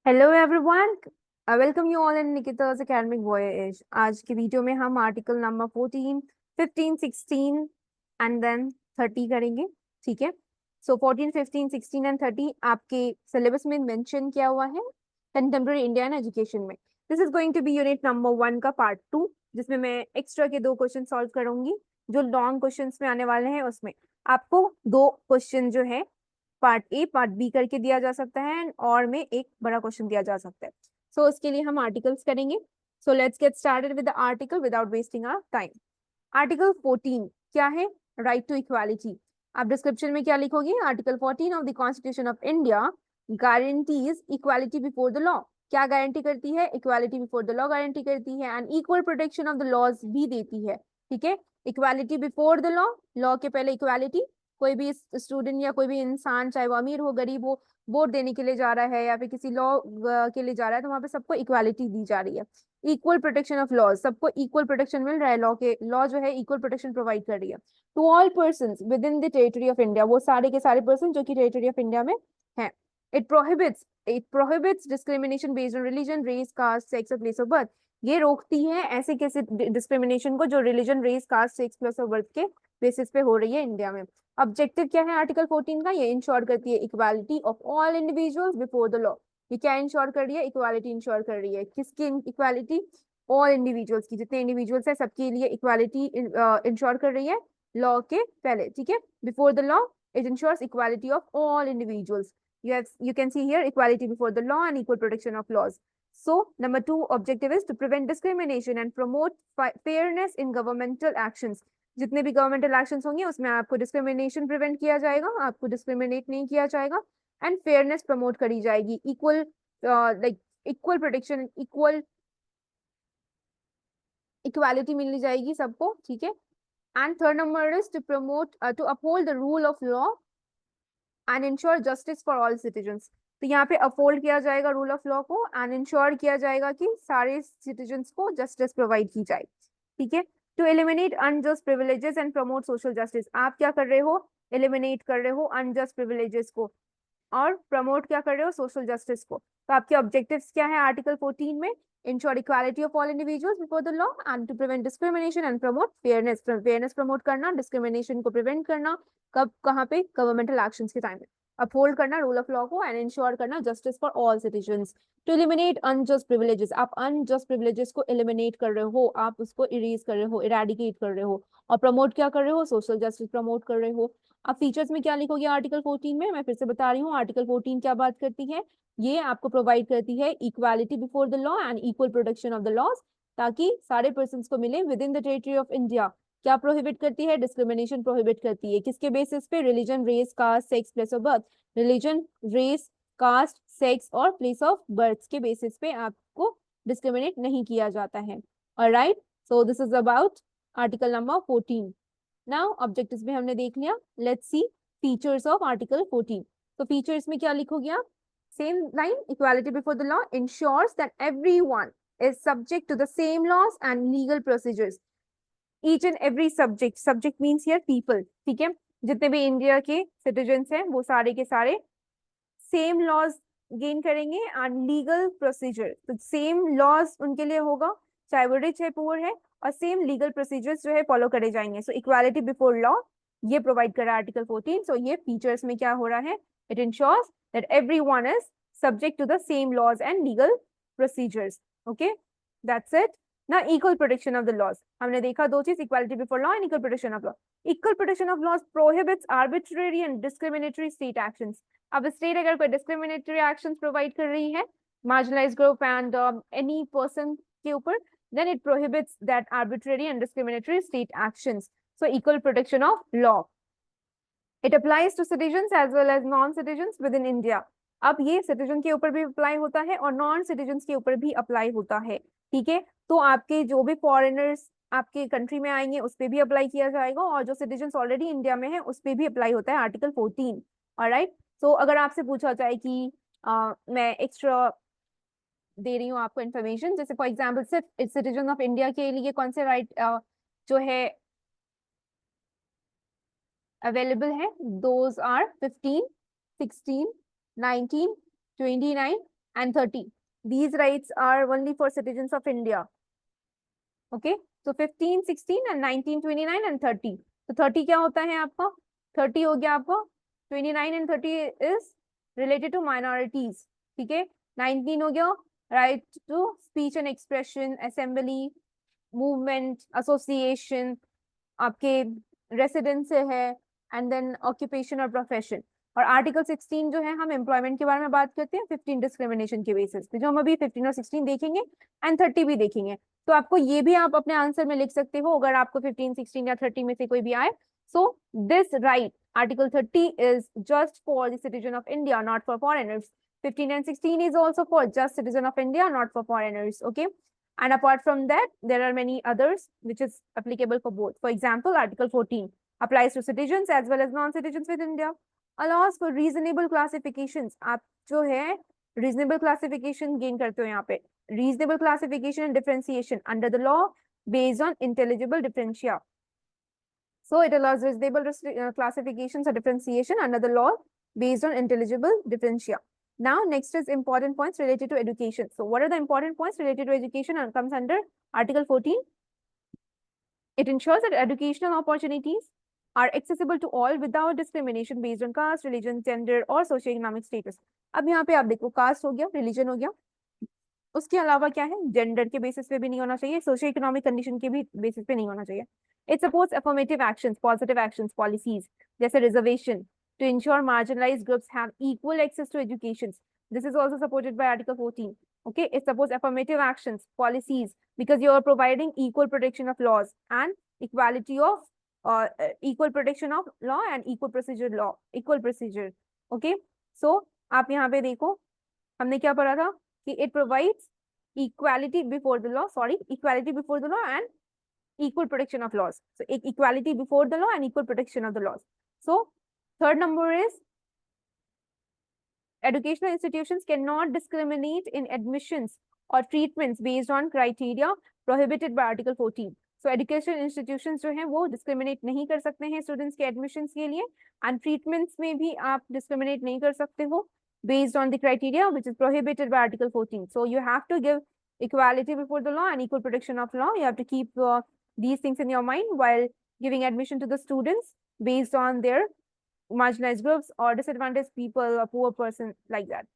Hello everyone, welcome you all in Nikita's academic voyage. आज की video में हम आर्टिकल नंबर 14, 15, 16 एंड देन 30 करेंगे। ठीक है। सो 14, 15, 16 एंड 30 आपके सिलेबस में मेंशन किया हुआ है कंटेम्प्रेरी इंडियन एजुकेशन में। This is going to be unit number 1 का पार्ट 2, जिसमें मैं एक्स्ट्रा के 2 क्वेश्चन सॉल्व करूंगी। जो लॉन्ग क्वेश्चंस में आने वाले हैं उसमें आपको 2 क्वेश्चन जो है पार्ट ए पार्ट बी करके दिया जा सकता है एंड और में एक बड़ा क्वेश्चन दिया जा सकता है। सो इसके लिए हम आर्टिकल्स करेंगे। So let's get started with the article without wasting our time. Article 14 क्या है? Right to equality. आप डिस्क्रिप्शन में क्या लिखोगे? Article 14 of the constitution of India guarantees equality before the law. क्या गारंटी करती है? Equality before the law guarantee करती है and equal protection of the laws भी देती है। ठीक है। Equality before the law, law के पहले इक्वालिटी। कोई भी स्टूडेंट या कोई भी इंसान, चाहे वो अमीर हो गरीब हो, वोट देने के लिए जा रहा है या फिर किसी लॉ के लिए जा रहा है, तो वहां पे सबको इक्वालिटी दी जा रही है। इक्वल प्रोटेक्शन ऑफ लॉज, सबको इक्वल प्रोटेक्शन मिल रहा है। लॉ जो है इक्वल प्रोटेक्शन प्रोवाइड कर रही है to all person within the territory of India. वो सारे के सारे पर्सन जो कि टेरिटरी ऑफ इंडिया में हैं। It prohibits discrimination based on religion, race, caste, sex और प्लेस ऑफ बर्थ। ये रोकती है ऐसे कैसे डिस्क्रिमिनेशन को जो religion, race, caste, sex, place of birth के बेसिस पे हो रही है इंडिया में। ऑब्जेक्टिव क्या है आर्टिकल 14 का? ये इंश्योर करती है equality of all individuals before the law. ये क्या इंश्योर कर रही है? इक्वालिटी इंश्योर कर रही है। किसकी इक्वालिटी? ऑल इंडिविजुअल्स की। जितने इंडिविजुअल्स है सबके लिए इक्वालिटी इंश्योर कर रही है लॉ के पहले। ठीक है। Before the law it ensures equality of all individuals. You can see here equality before the law and equal protection of laws. So number 2 objective is to prevent discrimination and promote fairness in governmental actions. जितने भी governmental actions होंगे उसमें आपको discrimination prevent किया जाएगा, आपको discriminate नहीं किया जाएगा एंड फेयरनेस प्रमोट करी जाएगी। Equal like equal protection, equality मिलनी जाएगी सबको। ठीक है। And third number is to promote to uphold the rule of law and ensure justice for all citizens. तो यहाँ पे अपहोल्ड किया जाएगा रूल ऑफ लॉ को एंड इंश्योर किया जाएगा कि सारे सिटीजन्स को जस्टिस प्रोवाइड की जाए। ठीक है। To eliminate unjust privileges and promote social justice. आप क्या कर रहे हो? एलिमिनेट कर रहे हो अनजस्ट प्रिविलेजेस को और प्रमोट क्या कर रहे हो? सोशल जस्टिस को। तो आपके ऑब्जेक्टिव्स क्या है आर्टिकल 14 में? Ensure equality of all individuals before the law and to prevent discrimination and promote fairness. Fairness promote करना, डिस्क्रिमिनेशन को प्रिवेंट करना। कब? कहाँ पे? गवर्नमेंटल एक्शंस के टाइम में। अपहोल्ड करना रूल ऑफ लॉ को एंड इंश्योर करना justice for all citizens. To eliminate unjust privileges. आप अनजस्ट प्रिविलेजेस को एलिमिनेट कर रहे हो, आप उसको इरेज कर रहे हो, इरेडिकेट कर रहे हो। और प्रमोट क्या कर रहे हो? सोशल जस्टिस प्रमोट कर रहे हो। अब फीचर्स में क्या लिखोगे आर्टिकल 14 में? मैं फिर से बता रही हूँ, आर्टिकल 14 क्या बात करती है? ये आपको प्रोवाइड करती है equality before the law and equal protection of the laws, ताकि सारे पर्सन को मिले within the territory of India. क्या प्रोहिबिट करती है? डिस्क्रिमिनेशन प्रोहिबिट करती है। किसके बेसिस पे? Religion, race, caste, sex, place of birth. Religion, race, caste, sex और प्लेस ऑफ बर्थ के बेसिस पे आपको डिस्क्रिमिनेट नहीं किया जाता है। Alright, so this is about article number 14। Now objectives में हमने देख लिया। Let's see features of article 14। तो फीचर्स में क्या लिखोगे आप? Same line, equality before the law ensures that everyone is subject to the same laws and legal procedures. Each and every subject means here people. ठीक है। जितने भी India के सिटीजन्स हैं वो सारे के सारे सेम लॉज गेन करेंगे एंड लीगल प्रोसीजर। तो सेम लॉज उनके लिए होगा, चाहे वो रिच है पुअर है, और सेम लीगल प्रोसीजर्स जो है फॉलो करे जाएंगे। सो इक्वालिटी बिफोर लॉ ये प्रोवाइड कर रहा है आर्टिकल 14। सो ये फीचर्स में क्या हो रहा है? It ensures that everyone is subject to the same laws and legal procedures. Okay, that's it. ना equal protection of the laws, हमने देखा 2 चीज, equality before law and equal protection of law. Equal protection of laws prohibits arbitrary and discriminatory state actions. अब state अगर कोई discriminatory actions provide कर रही है marginalised group and any person के ऊपर, then it prohibits that arbitrary and discriminatory state actions. So equal protection of law. It applies to citizens as well as non-citizens within India. अब ये citizen के ऊपर भी अप्लाई होता है और नॉन सिटीजन्स के ऊपर भी अप्लाई होता है। ठीक है। तो आपके जो भी फॉरेनर्स आपके कंट्री में आएंगे उस पर भी अप्लाई किया जाएगा और जो सिटीजन्स ऑलरेडी इंडिया में है उस पर भी अप्लाई होता है आर्टिकल 14। ऑलराइट। सो अगर आपसे पूछा जाए कि मैं एक्स्ट्रा दे रही हूँ आपको इन्फॉर्मेशन, जैसे फॉर एग्जाम्पल सिर्फ सिटीजन ऑफ इंडिया के लिए कौन से राइट जो है अवेलेबल है, those are 15, 16, 19, 29 and 30. These rights are only for citizens of India. Okay, so 15, 16 and 19, 29 and 30. तो 30 क्या होता है आपका? 30 हो गया आपका. 29 and 30 is related to minorities. ठीक है. 19 हो गया right to speech and expression, assembly, movement, association, आपके रेसिडेंस से है, एंड देन ऑक्यूपेशन और प्रोफेशन. और आर्टिकल 16 जो है हम एम्प्लॉयमेंट के बारे में बात करते हैं 15 डिस्क्रिमिनेशन के बेसिस पे, जो हम अभी 15 और 16 देखेंगे एंड 30 भी देखेंगे. तो आपको ये भी आप अपने आंसर में लिख सकते हो अगर आपको 15, 16 या 30 में से कोई भी आए. So this right article 30 is just for the citizen of India, not for foreigners. 15 and 16 is also for just citizen of India, not for foreigners. Okay. And apart from that, there are many others which is applicable for both. For example, Article 14 applies to citizens as well as non-citizens with India. Allows for reasonable classifications. आप जो है reasonable classification gain करते हो यहाँ पे. Reasonable classification and differentiation under the law based on intelligible differentia. So it allows reasonable classifications or differentiation under the law based on intelligible differentia. Now, next is important points related to education. So what are the important points related to education and comes under Article 14? It ensures that educational opportunities are accessible to all without discrimination based on caste, religion, gender or socioeconomic status. अब यहाँ पे आप देखो cast हो गया, religion हो गया, उसके अलावा क्या है, जेंडर के बेसिस पे भी नहीं होना चाहिए, सोशियो इकोनॉमिक कंडीशन के भी बेसिस पे नहीं होना चाहिए. It supports affirmative actions, positive actions, policies जैसे reservation to ensure marginalized groups have equal access to education. This is also supported by Article 14. Okay, it supports affirmative actions, policies, because you are providing equal protection of laws and equality of equal protection of law and equal procedure law, equal procedure. Okay, so आप यहाँ पे देखो हमने क्या पढ़ा था कि it provides equality before the law, equality before the law and equal protection of laws. So equality before the law and equal protection of the laws. So third number is educational institutions cannot discriminate in admissions or treatments based on criteria prohibited by Article 14. So education institutions जो हैं वो discriminate नहीं कर सकते हैं students के admissions के लिए, and treatments में भी आप discriminate नहीं कर सकते हो based on the criteria which is prohibited by Article 14. So you have to give equality before the law and equal protection of law. You have to keep these things in your mind while giving admission to the students based on their marginalized groups or disadvantaged people, a poor person, like that.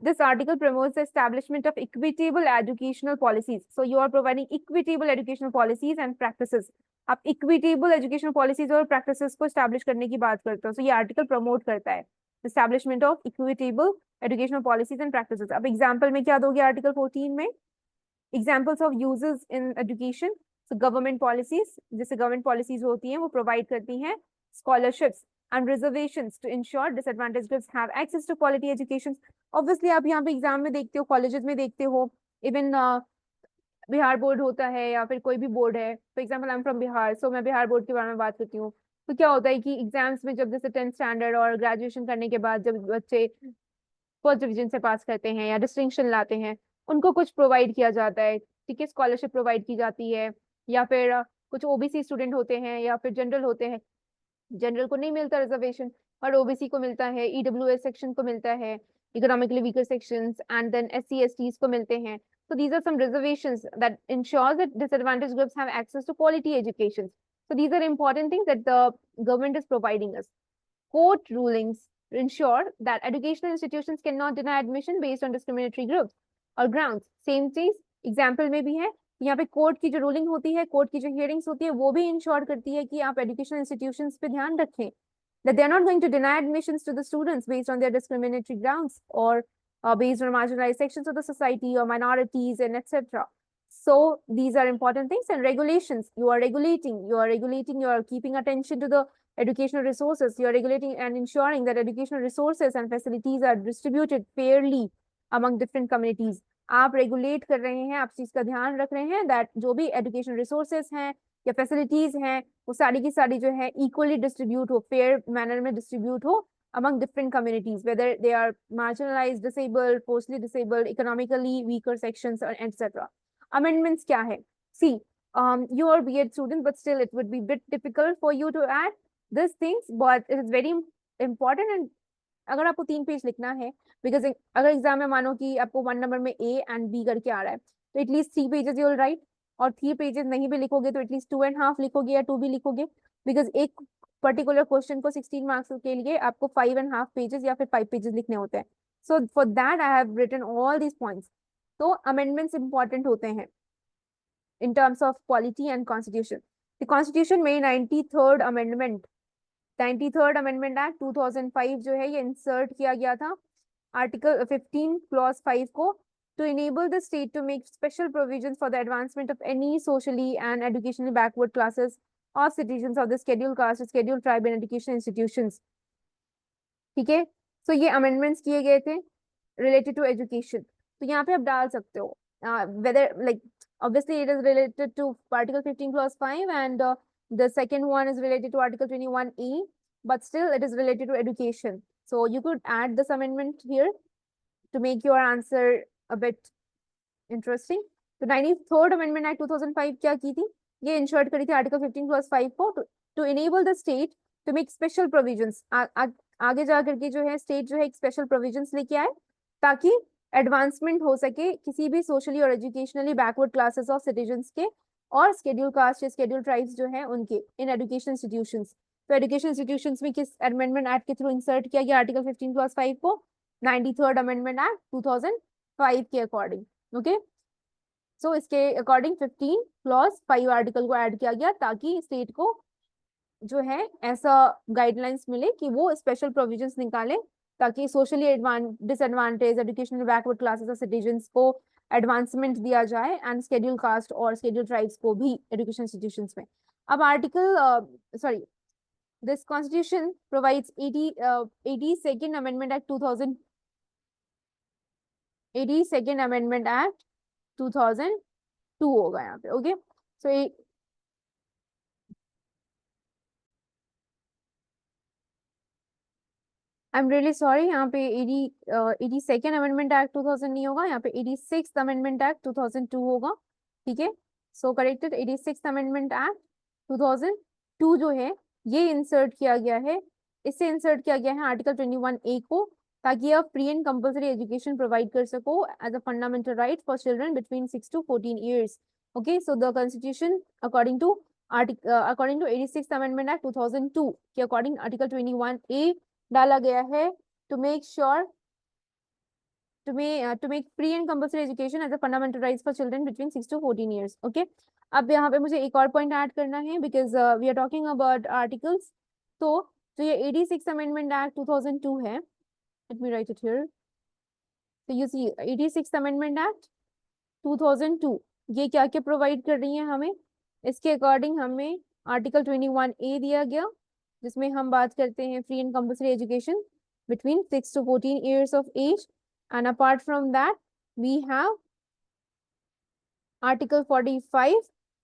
This article promotes the establishment of equitable educational policies. So you are providing equitable educational policies and practices. आप equitable educational policies और practices को establish करने की बात करते हो. So ये article promote करता है establishment of equitable educational policies and practices. अब example में क्या दोगे article 14 में? Examples of uses in education. So government policies, जैसे government policies होती हैं वो provide करती हैं scholarships and reservations to ensure disadvantaged groups have access to quality education. Obviously आप यहाँ पे एग्जाम में देखते हो, कॉलेजेस में देखते हो, इवन बिहार बोर्ड होता है या फिर कोई भी बोर्ड है. For example I am from Bihar, so मैं बिहार बोर्ड के बारे में बात करती हूँ. तो क्या होता है कि एग्जाम्स में जब जैसे 10th स्टैंडर्ड और ग्रेजुएशन करने के बाद जब बच्चे फर्स्ट डिवीजन से पास करते हैं या डिस्टिंक्शन लाते हैं, उनको कुछ प्रोवाइड किया जाता है. ठीक है, स्कॉलरशिप प्रोवाइड की जाती है, या फिर कुछ ओबीसी स्टूडेंट होते हैं या फिर जनरल होते हैं, जनरल को नहीं मिलता रिजर्वेशन और ओबीसी को मिलता है, ईडब्ल्यूएस सेक्शन को मिलता है, economically weaker sections, and then SC STs को मिलते हैं. So these are some reservations that ensures that disadvantaged groups have access to quality education. So these are important things that the government is providing us. Court rulings ensure that educational institutions cannot deny admission based on discriminatory groups or grounds. Same चीज example में भी है. यहाँ पे court की जो ruling होती है, कोर्ट की जो हियरिंग्स होती है, वो भी इंश्योर करती है कि आप एजुकेशनल इंस्टीट्यूशंस पे ध्यान रखें that they are not going to deny admissions to the students based on their discriminatory grounds or based on marginalized sections of the society or minorities and etc. So these are important things. And regulations, you are regulating, you are keeping attention to the educational resources, you are regulating and ensuring that educational resources and facilities are distributed fairly among different communities. आप regulate कर रहे हैं, आप चीज का ध्यान रख रहे हैं दैट जो भी एजुकेशन रिसोर्सेज हैं या फैसिलिटीज हैं वो सारी की सारी जो है इक्वली डिस्ट्रीब्यूट हो, फेयर मैनर में डिस्ट्रीब्यूट हो among different communities, whether they are marginalized, disabled, forcibly disabled, economically weaker sections, or etc. Amendments क्या है? See, you are BEd student, but still it would be a bit difficult for you to add these things, but it is very important and अगर आपको 3 page लिखना है, because अगर exam में मानो कि आपको 1 नंबर में ए एंड बी करके आ रहा है, तो at least 3 pages you will write, और 3 पेजेस नहीं भी लिखोगे तो एटलीस्ट 2.5 लिखोगे या 2 भी लिखोगे, बिकॉज एक पर्टिकुलर क्वेश्चन को 16 मार्क्स के लिए आपको 5.5 पेजेस या फिर 5 पेजेस लिखने होते हैं. So for that I have written all these points. तो अमेंडमेंट्स इंपॉर्टेंट होते हैं in terms of polity and constitution. The constitution में 93rd amendment 93rd amendment act 2005 जो है ये इंसर्ट किया गया था आर्टिकल 15 क्लॉज 5 को, to enable the state to make special provisions for the advancement of any socially and educationally backward classes or citizens of the scheduled caste, scheduled tribe and education institutions. ठीक है, so ये amendments किए गए थे related to education. तो यहाँ पे आप डाल सकते हो whether like obviously it is related to article 15 clause 5 and the second one is related to article 21E, but still it is related to education, so you could add this amendment here to make your answer a bit interesting. तो 93rd amendment act 2005 क्या की थी, ये insert करी थी article 15 clause 5 को to enable the state to make special provisions. आगे जा करके जो है स्टेट जो है एक स्पेशल प्रोविजंस लेके आए ताकि एडवांसमेंट हो सके किसी भी सोशली और educationally backward classes of citizens के और शेड्यूल कास्ट या शेड्यूल ट्राइब्स जो है उनके इन एजुकेशन इंस्टीट्यूशंस. तो एजुकेशन इंस्टीट्यूशंस में किस अमेंडमेंट एक्ट के थ्रू इंसर्ट किया गया आर्टिकल 15 क्लॉज 5 को, 93rd अमेंडमेंट एक्ट 2005 के अकॉर्डिंग. ओके, सो इसके अकॉर्डिंग 15 क्लॉज 5 आर्टिकल को ऐड किया गया ताकि स्टेट को जो है ऐसा गाइडलाइंस मिले कि वो स्पेशल प्रोविजंस निकाले ताकि socially disadvantage educational backward classes of citizens को एडवांसमेंट दिया जाए एंड शेड्यूल कास्ट और शेड्यूल ट्राइब्स को भी एजुकेशन इंस्टीट्यूशंस में. अब article sorry this constitution provides 82nd amendment act 2000 82nd amendment act 2002 होगा यहाँ पे. Okay, so I am really sorry, यहाँ पे 82nd अमेंडमेंट एक्ट 2000 नहीं होगा, यहाँ पे 86th अमेंडमेंट एक्ट 2002 होगा. ठीक है, सो करेक्टेड 86th अमेंडमेंट एक्ट 2002 जो है ये इंसर्ट किया गया है, इससे इंसर्ट किया गया है आर्टिकल 21A को ताकि आप free and compulsory education provide कर सको as a fundamental right for children between 6 to 14 years. Okay, so the constitution according to 86th amendment act 2002 के अकॉर्डिंग आर्टिकल 21A डाला गया है to make sure to make free and compulsory education as a fundamental rights for children between 6 to 14 years. Okay, अब यहाँ पे मुझे एक और पॉइंट ऐड करना है because we are talking about articles. तो जो ये 86th Amendment Act 2002 है, let me write it here. So you see 86th Amendment Act 2002 ये क्या क्या प्रोवाइड कर रही है हमें, इसके अकॉर्डिंग हमें आर्टिकल 21A दिया गया जिसमें हम बात करते हैं free and compulsory education between 6 to 14 years of age, and apart from that we have article 45.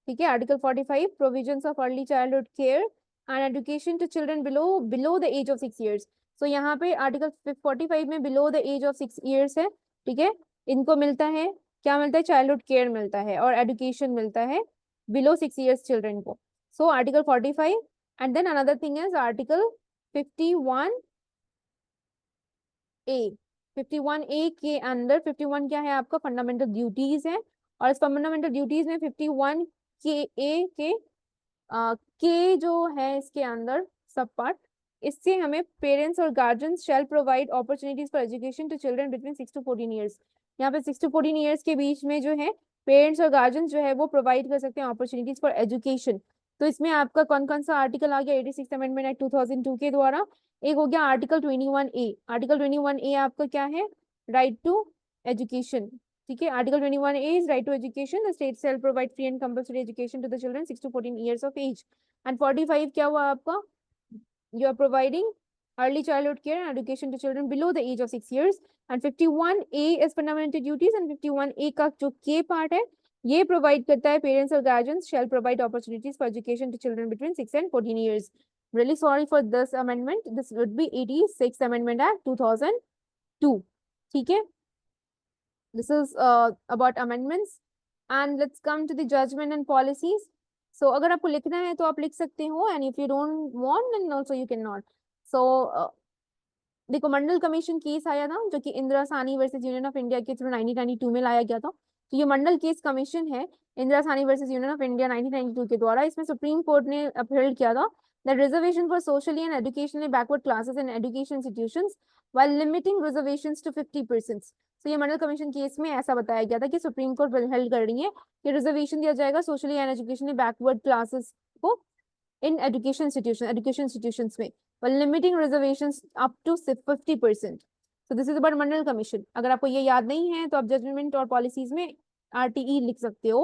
ठीक है, article 45 provisions of early childhood care and education to children below the age of 6 years. so यहाँ पे article 45 में below the age of 6 years है. ठीक है, इनको मिलता है क्या मिलता है, चाइल्डहुड केयर मिलता है और एजुकेशन मिलता है below 6 years चिल्ड्रन को. so article 45 and then another thing is article 51A. 51A के अंदर 51 क्या है आपका, फंडामेंटल ड्यूटीज है, और इस फंडामेंटल ड्यूटीज में 51 के ए के जो है इसके अंदर सब पार्ट, इससे हमें पेरेंट्स और guardians shall provide opportunities for education to children between 6 to 14 years. यहाँ पे 6 to 14 years के बीच में जो है पेरेंट्स और गार्जियंस जो है वो प्रोवाइड कर सकते हैं अपॉर्चुनिटीज फॉर एजुकेशन. तो इसमें आपका कौन कौन सा आर्टिकल आ गया 86th अमेंडमेंट एक्ट 2002 के द्वारा, एक हो गया आर्टिकल 21A. आर्टिकल 21A आपका क्या है, राइट टू एजुकेशन. ठीक है, article 21A is right to education, the state shall provide free and compulsory education to the children 6 to 14 years of age. And 45 क्या हुआ आपका, you are providing early childhood care and education to children below the age of 6 years. and 51A is fundamental duties, and 51A का जो K part है ये provide करता है parents और guardians shall provide opportunities for education to children between 6 and 14 years. really sorry for this amendment, this would be 86th Amendment Act 2002. ठीक है, this is about amendments. and let's come to the judgment and policies. so अगर आपको लिखना है तो आप लिख सकते हो, and if you don't want then also you cannot. so देखो मंडल कमीशन केस आया था जो कि Indira Sahni versus Union of India के थ्रू 1992 में लाया गया था। तो ये मंडल केस कमीशन है Indira Sahni versus Union of India 1992 के द्वारा। इसमें सुप्रीम कोर्ट ने अपहेल्ड किया था that reservation for socially and educationally backward classes in education institutions while limiting reservations to 50%। तो ये मंडल कमीशन केस में ऐसा बताया गया था कि सुप्रीम कोर्ट हेल्ड कर रही है कि रिजर्वेशन दिया जाएगा socially and educationally backward classes को in education institutions में, while limiting reservations up to 50%. So this is about Mandal Commission. अगर आपको ये याद नहीं है तो आप जजमेंट और पॉलिसीज में RTE लिख सकते हो।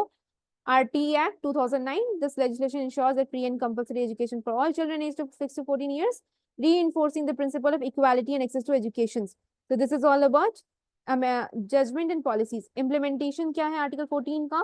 RTE Act 2009. This legislation ensures that free and compulsory education for all children aged 6 to 14 years, reinforcing the principle of equality and access to education. So this is all about judgment and policies. Implementation क्या है article 14 का?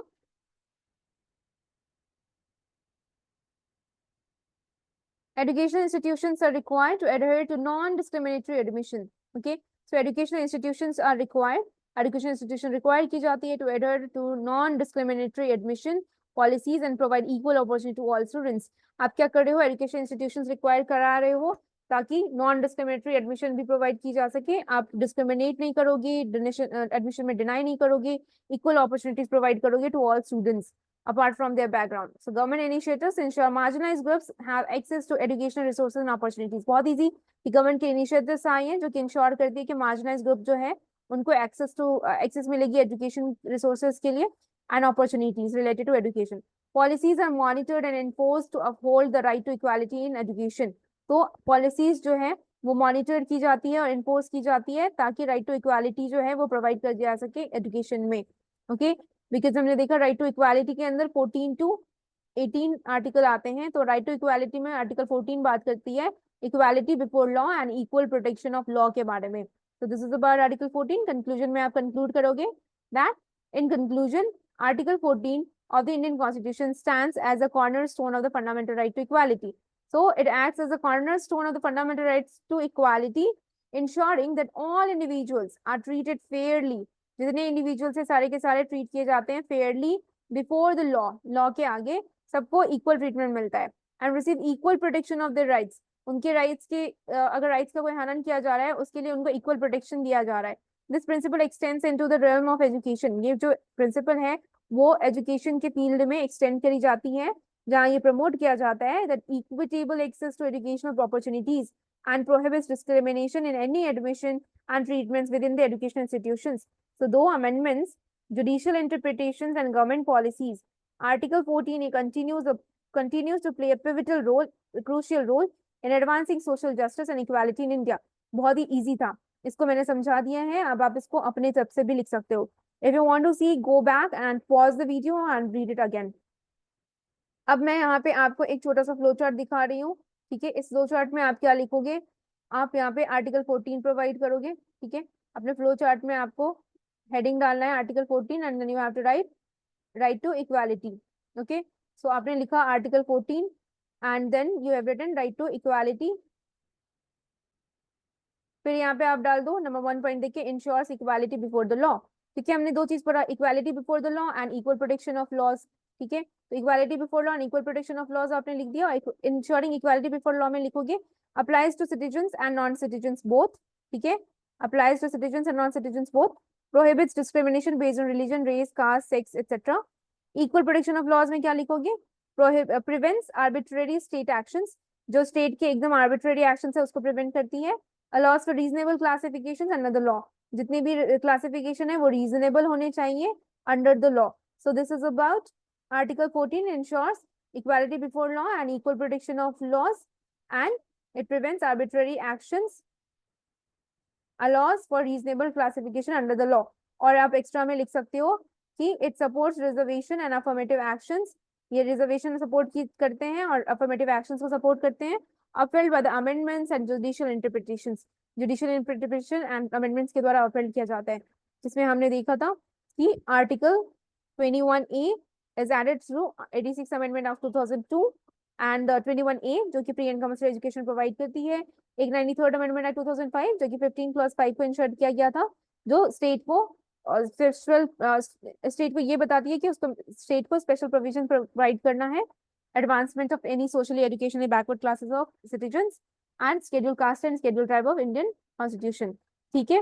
Educational institutions are required to adhere to non-discriminatory admission. Okay, so educational institutions are required. Education institution required की जाती है to adhere to non-discriminatory admission policies and provide equal opportunity to all students. आप क्या कर रहे हो? Education institutions required करा रहे हो ताकि non-discriminatory admission भी provide की जा सके। आप discriminate नहीं करोगे, admission में deny नहीं करोगे, equal opportunities provide करोगे to all students apart from their background. So government initiatives ensure marginalized groups have access to educational resources and opportunities. बहुत easy कि government के initiatives आए हैं जो कि ensure करती है कि marginalized group जो है उनको access मिलेगी education resources के लिए and opportunities related to education. Policies are monitored and enforced to uphold the right to equality in education. तो policies जो है वो monitor की जाती है और enforce की जाती है ताकि right to equality जो है वो provide कर दिया सके education में. Okay, बिकॉज हमने देखा राइट टू इक्वालिटी के अंदर 14 to 18 आर्टिकल आते हैं। तो राइट टू इक्वालिटी में आर्टिकल 14 बात करती है equality before law and equal protection of law के बारे में। तो this is about article 14। Conclusion में आप कंक्लूड करोगे that in conclusion article 14 of the Indian Constitution stands as a cornerstone of the fundamental right to equality. So it acts as a cornerstone of the fundamental rights to equality, ensuring that all individuals are treated fairly. जितने individual से सारे के सारे treat किए जाते हैं Fairlie before the law, law के आगे सबको इक्वल ट्रीटमेंट मिलता है and receive equal protection of their rights. उनके राइट्स के अगर राइट्स का कोई हनन किया जा रहा है उसके लिए उनको इक्वल प्रोटेक्शन दिया जा रहा है। This principle x tends into the realm of education. ये जो प्रिंसिपल है वो एजुकेशन के फील्ड में एक्सटेंड करी जाती है जहाँ ये प्रमोट किया जाता है that equitable access to educational opportunities and prohibits discrimination in any admission and treatments within the educational institutions. So though amendments, judicial interpretations and government policies, Article 14 continues to play a pivotal role, a crucial role in advancing social justice and equality in India. बहुत ही easy था, इसको मैंने समझा दिया है, अब आप इसको अपने तरफ से भी लिख सकते हो। If you want to see, go back and pause the video and read it again. अब मैं यहाँ पे आपको एक छोटा सा फ्लो चार्ट दिखा रही हूँ, ठीक है। इस फ्लो चार्ट में आप क्या लिखोगे, आप यहाँ पे आर्टिकल 14 प्रोवाइड करोगे, ठीक है। अपने फ्लो चार्ट में आपको हेडिंग डालना है article 14 and then you have to right to equality. Okay, so आपने लिखा article 14 and then you have written right to equality. फिर यहाँ पे आप डाल दो नंबर 1 पॉइंट देखिए, ensures equality before the law. ठीक है, हमने दो चीज पढ़ा, equality before the law and equal protection of laws. ठीक है, तो equality before law and equal protection of laws आपने लिख दिया। इंश्योरिंग इक्वालिटी बिफोर लॉ में लिखोगे applies to citizens and non citizens both. ठीक है, applies to citizens and non citizens both, prohibits discrimination based on religion, race, caste, sex etcetera. Equal protection of laws में क्या लिखोगे, prevents arbitrary state actions, जो state के एकदम arbitrary action है उसको प्रिवेंट करती है। allows for reasonable classifications under the law, जितनी भी क्लासिफिकेशन है वो रीजनेबल होने चाहिए under the law. So this is about article 14 ensures equality before law and equal protection of laws and it prevents arbitrary actions, allows for reasonable classification under the law। और आप extra में लिख सकते हो कि it supports reservation and affirmative actions, ये reservation support करते हैं और अफर्मेटिव एक्शंस को सपोर्ट करते हैं। upheld by the amendments and judicial interpretations, judicial interpretation and amendments के द्वारा upheld किया जाता है, जिसमें हमने देखा था कि article 21A is added through 86 amendment of 2002 and 21A जो कि pre and commercial education provide करती है। एक 93rd अमेंडमेंट है 2005 जो कि 15+5 को इंसर्ट किया गया था, जो स्टेट को ये बताती है कि उसको स्टेट को स्पेशल प्रोविजन प्रोवाइड करना है advancement of any socially educationally backward classes of citizens and scheduled caste and scheduled tribe of Indian constitution, ठीक है।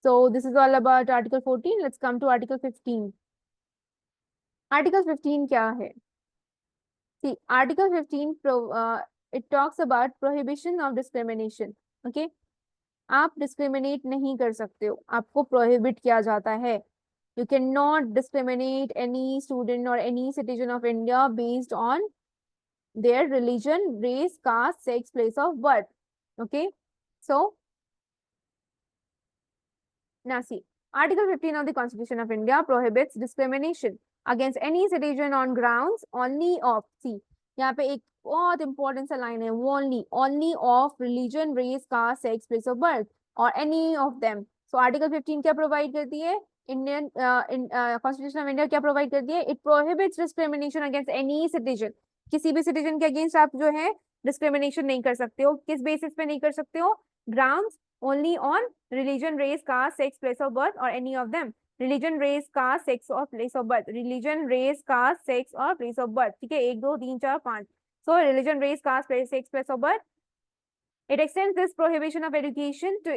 So this is all about article 14। Let's come to article 15। Article 15 क्या है? See, Article 15 it talks about prohibition of discrimination. Okay, आप discriminate नहीं कर सकते हो, आपको प्रोहिबिट किया जाता है। You cannot discriminate any student or any citizen of India based on their religion, race, caste, sex, place of birth. Okay, so now see, Article 15 of the Constitution of India prohibits discrimination against any citizen on grounds only of, see, यहाँ पे एक बहुत important सा line है, only of religion, race, caste, sex, place of birth or any of them. So Article 15 क्या provide करती है? Indian constitution of India क्या प्रोवाइड करती है? It prohibits discrimination against any citizen. किसी भी सिटीजन के अगेंस्ट आप जो है डिस्क्रिमिनेशन नहीं कर सकते हो। किस बेसिस पे नहीं कर सकते हो? Grounds only on religion, race, caste, sex, place of birth or any of them. Religion, race, caste, sex or place of birth. Religion, race, caste, sex or place of birth. ठीक है, 1 2 3 4 5। So religion, race, caste, place, sex, place of birth. It extends this prohibition of education to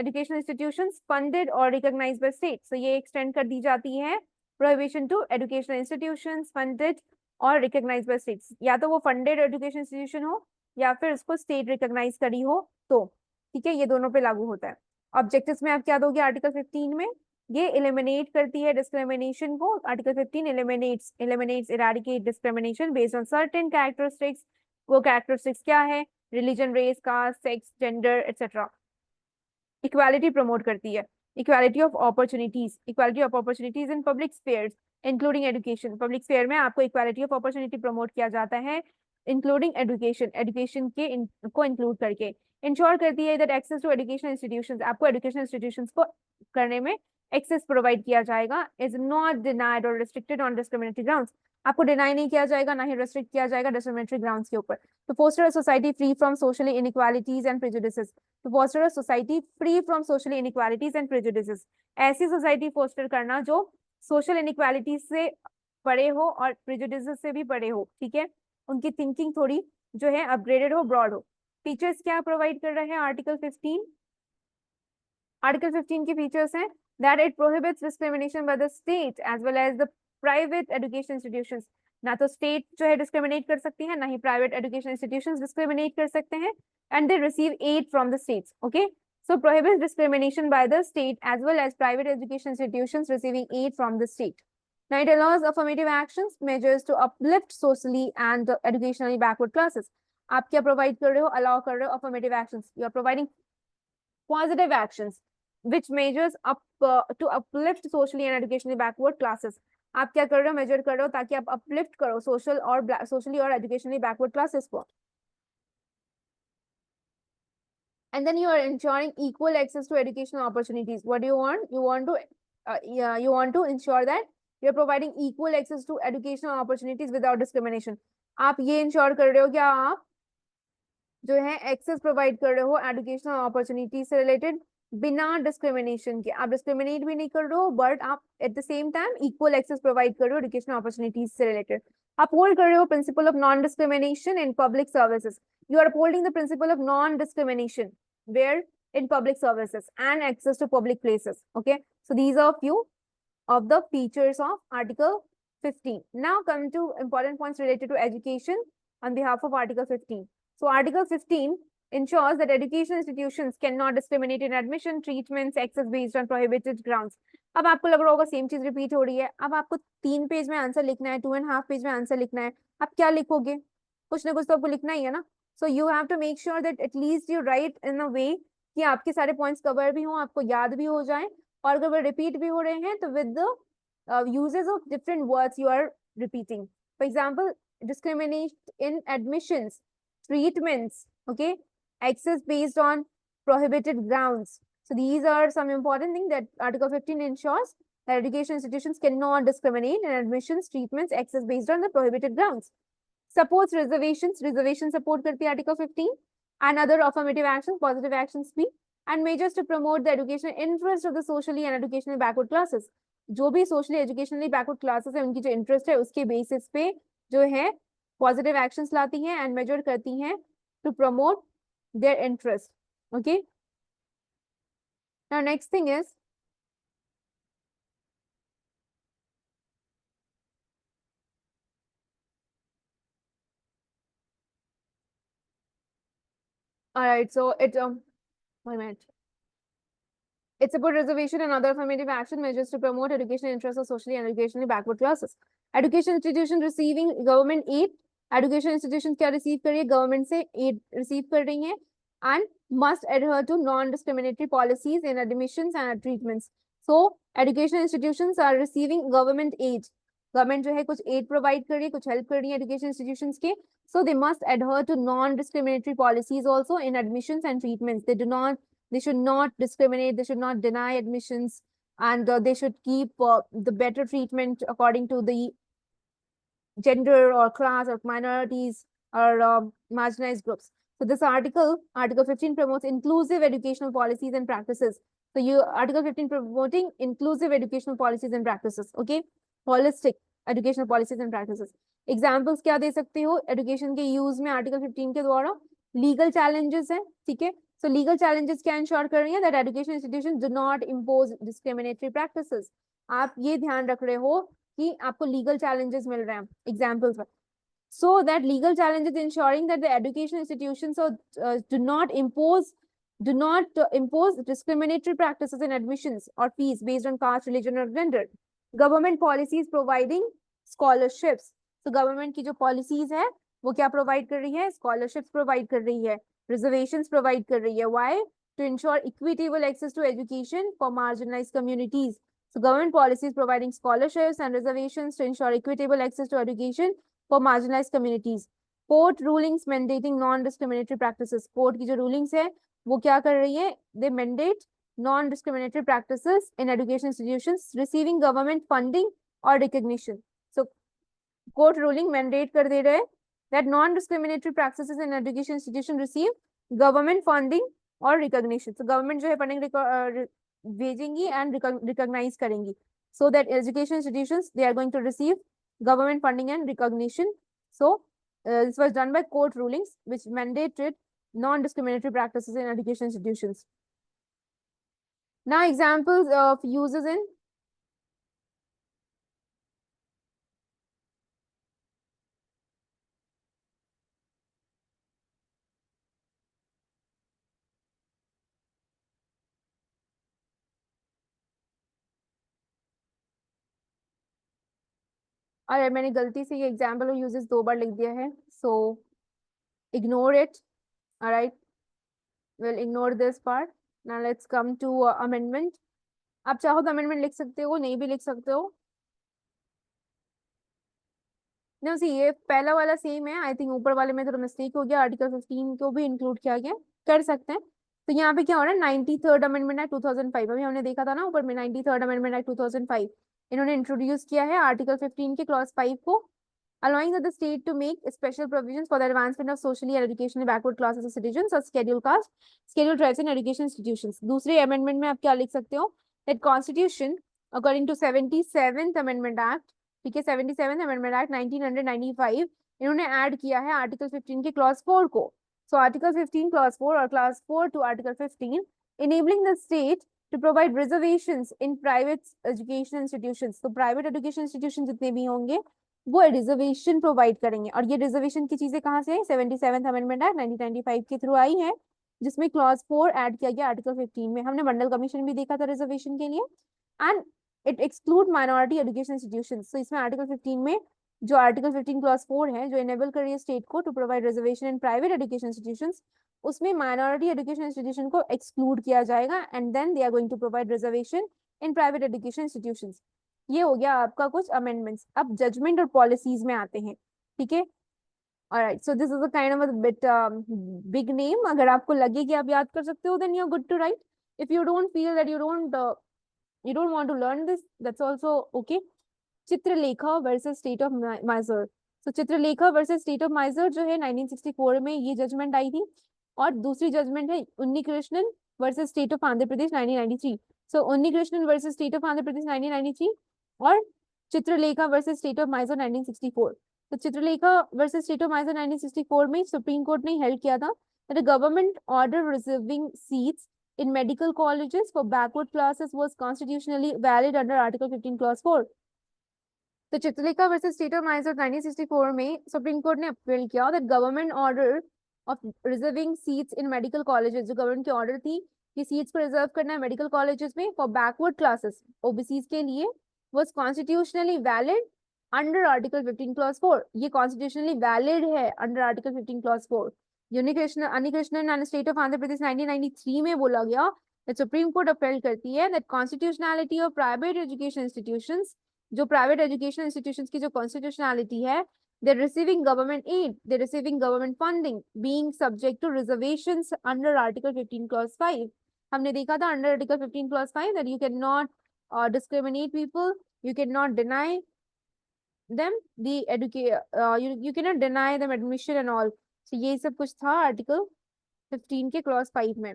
educational institutions funded or recognized by state. So ये extend कर दी जाती है prohibition to educational institutions funded or recognized by states. या तो वो funded education institution हो या फिर उसको state recognize करी हो तो, ठीक है, ये दोनों पे लागू होता है। ऑब्जेक्टिव्स में आप क्या दोगे आर्टिकल 15 में? ये एलिमिनेट करती है डिस्क्रिमिनेशन को। Article 15 eliminates eradicate discrimination based on certain characteristics. वो कैरेक्टरिस्टिक्स क्या है? Religion, race, caste, sex, gender etcetera. Equality promote करती है, equality of opportunities in public spheres including education. Public sphere में आपको इक्वालिटी ऑफ अपॉर्चुनिटी प्रमोट किया जाता है इंक्लूडिंग एजुकेशन के को इंक्लूड करके। इंश्योर करती है that access to educational institutions, आपको एजुकेशनल इंस्टीट्यूशंस को करने में एक्सेस प्रोवाइड किया जाएगा, इज नॉट डिनाइड और रिस्ट्रिक्टेड ऑन डिस्क्रिमिनेटरी ग्राउंड्स। आपको डिनाई नहीं किया जाएगा, ना ही रेस्ट्रिक्ट किया जाएगा डिस्क्रिमिनेटरी ग्राउंड्स के ऊपर। तो foster a society free from socially inequalities and prejudices. तो foster a society free from socially inequalities and prejudices, ऐसी सोसाइटी फोस्टर करना जो सोशल इनइक्वालिटीज से पड़े हो और प्रेजुडिसेस से भी पड़े हो, ठीक है, उनकी थिंकिंग थोड़ी जो है अपग्रेडेड हो, ब्रॉड हो। फीचर्स क्या प्रोवाइड कर रहे हैं आर्टिकल 15? आर्टिकल 15 के फीचर्स हैं that it prohibits discrimination by the state as well as the private education institutions. ना तो स्टेट जो है डिस्क्रिमिनेट कर सकती है, ना ही प्राइवेट एजुकेशन इंस्टीट्यूशंस डिस्क्रिमिनेट कर सकते हैं, and they receive aid from the states. Okay, so prohibits discrimination by the state as well as private education institutions receiving aid from the state. Now it allows affirmative actions, measures to uplift socially and educationally backward classes. आप क्या provide कर रहे हो? Allow कर रहे हो affirmative actions. You are providing positive actions which measures up to uplift socially and educationally backward classes. आप क्या कर रहे हो? मेजर कर रहे हो ताकि आप uplift करो socially और educationally backward classes को। And then you are ensuring equal access to educational opportunities. What do you want? You want to ensure that you are providing equal access to educational opportunities without discrimination. आप ये ensure कर रहे हो क्या आप जो है एक्सेस प्रोवाइड कर रहे हो एजुकेशनल अपॉर्चुनिटी से रिलेटेड बिना डिस्क्रिमिनेशन के। आप डिस्क्रिमिनेट भी नहीं कर रहे हो बट आप at the same time equal access provide कर रहे हो एजुकेशनल अपॉर्चुनिटीज से रिलेटेड। आप होल्ड कर रहे हो principle of non discrimination in public services. You are upholding the principle of non discrimination where in public services and access to public places. Okay, so these are few of the features of Article 15. Now come to important points related to education on behalf of Article 15. So Article 15 ensures that education institutions cannot discriminate in admission, treatments, access based on prohibited grounds. अब आपको लग रहा होगा same चीज repeat हो रही है। अब आपको 3 पेज में आंसर लिखना है, 2.5 पेज में आंसर लिखना है। आप क्या लिखोगे? कुछ ना कुछ तो आपको लिखना ही है ना। So you have to make sure that at least you write in a way कि आपके सारे पॉइंट्स कवर भी हों, आपको याद भी हो जाए, और अगर वो रिपीट भी हो रहे हैं तो with the uses of different words you are repeating. For example, discriminate in admissions, treatments, okay, access based on prohibited grounds. So these are some important things that Article 15 ensures that education institutions cannot discriminate in admissions, treatments, access based on the prohibited grounds. Supports reservations, reservation support करती है Article 15, and other affirmative actions, positive actions भी, and measures to promote the educational interest of the socially and educationally backward classes. जो भी socially educationally backward classes है उनकी जो interest है उसके basis पे जो है पॉजिटिव एक्शंस लाती हैं एंड मेजर करती हैं to promote their interest. Okay, Now next thing is, all right, so it 1 minute. It's about reservation and other affirmative action measures to promote education interests of socially and educationally backward classes. Education institution receiving government aid, education institutions क्या receive कर रही है, government से aid receive कर रही है, and must adhere to non-discriminatory policies in admissions and treatments. So education institutions are receiving government aid. Government जो है कुछ aid provide कर रही है, कुछ help कर रही है education institutions के. So they must adhere to non-discriminatory policies also in admissions and treatments. They should not discriminate, they should not deny admissions, and they should keep the better treatment according to the gender or class or minorities or marginalized groups. So this article 15 promotes inclusive educational policies and practices. So article 15 promoting inclusive educational policies and practices, okay? Holistic educational policies and practices. Examples क्या दे सकते हो education के use में article 15 के द्वारा? Legal challenges है, ठीक है? So legal challenges क्या ensure कर रही है that education institutions do not impose discriminatory practices. आप ये ध्यान रख रहे हो कि आपको legal challenges मिल रहे हैं examples में. So that legal challenges ensuring that the education institutions do not impose discriminatory practices in admissions or fees based on caste, religion or gender. Government policies providing scholarships. So government की जो policies है वो क्या provide कर रही है? Scholarships provide कर रही है, reservations provide कर रही है. Why? To ensure equitable access to education for marginalized communities. So government policies providing scholarships and reservations to ensure equitable access to education for marginalized communities. Court rulings mandating non-discriminatory practices. Court की जो rulings है वो क्या कर रही है? They mandate non-discriminatory practices in education institutions receiving government funding or recognition. So court ruling mandate कर दे रहे that non-discriminatory practices in education institution receive government funding or recognition. So government जो है funding भेजेंगी and recognize करेंगी. So that education institutions they are going to receive government funding and recognition. So this was done by court rulings which mandated non-discriminatory practices in education institutions. Now examples of uses in और मैंने गलती से ये example और uses 2 बार लिख दिया है, so ignore it. Alright, we'll ignore this part. Now let's come to amendment. आप चाहो तो amendment लिख सकते हो, नहीं भी लिख सकते हो. No, see, ये पहला वाला सेम है. आई थिंक ऊपर वाले में थोड़ा मिस्टेक हो गया, आर्टिकल 15 को भी इंक्लूड किया गया, कर सकते हैं. तो यहाँ पे क्या हो रहा है, 93rd अमेंडमेंट एक्ट 2005. अभी हमने देखा था ना ऊपर में 93rd अमेंडमेंट एक्ट 2005 इन्होंने इंट्रोड्यूस किया है आर्टिकल 15 के क्लॉज 5 को, allowing the state to make special provisions for the advancement of socially and educationally backward classes of citizens or scheduled caste, scheduled tribes in education institutions. दूसरे amendment में आप क्या लिख सकते हो, that constitution according to 77th amendment act, ठीक है, 77th amendment act 1995 इन्होंने ऐड किया है आर्टिकल 15 के क्लॉज 4 को. So article 15 clause 4 or clause 4 to article 15 enabling the state to provide reservations in private education institutions. तो private education institutions जितने भी होंगे वो रिजर्वेशन प्रोवाइड करेंगे. और ये रिजर्वेशन की चीजें कहाँ से आई, 77th अमेंडमेंट एक्ट 1995 के थ्रू आई है, जिसमें क्लॉज 4 ऐड किया गया आर्टिकल 15 में. हमने मंडल कमीशन भी देखा था रिजर्वेशन के लिए. And it exclude minority education institutions. तो इसमें आर्टिकल 15 में जो आर्टिकल 15 क्लॉज 4 है जो इनेबल कर रही है स्टेट को to provide reservation in private education institutions, उसमें माइनॉरिटी एजुकेशन इंस्टीट्यूशन को एक्सक्लूड किया जाएगा and then they are going to provide reservation in private education institutions. ये हो गया आपका कुछ अमेंडमेंट्स. अब जजमेंट और पॉलिसीज में आते हैं, ठीक है. Alright, so this is a kind of a bit big name. अगर आपको लगे कि आप याद कर सकते हो then you are good to write. If you don't feel that you don't want to learn this, that's also okay. Chitralekha versus state of Mysore. So Chitralekha versus state of Mysore जो है 1964 में ये जजमेंट आई थी. और दूसरी जजमेंट है Unnikrishnan versus state of Andhra Pradesh 1993. So Unnikrishnan versus state of Andhra Pradesh 1993 और Chitralekha versus state of Mysore 1964. तो Chitralekha versus state of Mysore 1964 में सुप्रीम कोर्ट ने हेल्ड किया था that the government order reserving seats in medical colleges for backward classes was constitutionally valid under Article 15 Clause 4. तो Chitralekha versus state of Mysore 1964 में Supreme Court ने appeal किया that government order of reserving seats in medical colleges, जो government की order थी कि seats को reserve करना है मेडिकल कॉलेजेस में फॉर बैकवर्ड क्लासेस ओबीसीज के लिए, was constitutionally valid under article 15 clause 4. ये कॉन्स्टिट्यूशनली वैलिड है under article 15 clause 4. Unnikrishnan and state of Andhra Pradesh 1993 में बोला गया दैट सुप्रीम कोर्ट अपील करती है that constitutionality of private education institutions, जो प्राइवेट एजुकेशन इंस्टीट्यूशंस की जो कॉन्स्टिट्यूशनलिटी है, they're receiving government aid, they're receiving government funding, being subject to reservations under Article 15 Clause 5. हमने देखा था under Article 15 Clause 5 that you cannot discriminate people, you cannot deny them you cannot deny them admission and all. So ये सब कुछ था Article 15 के Clause 5 में.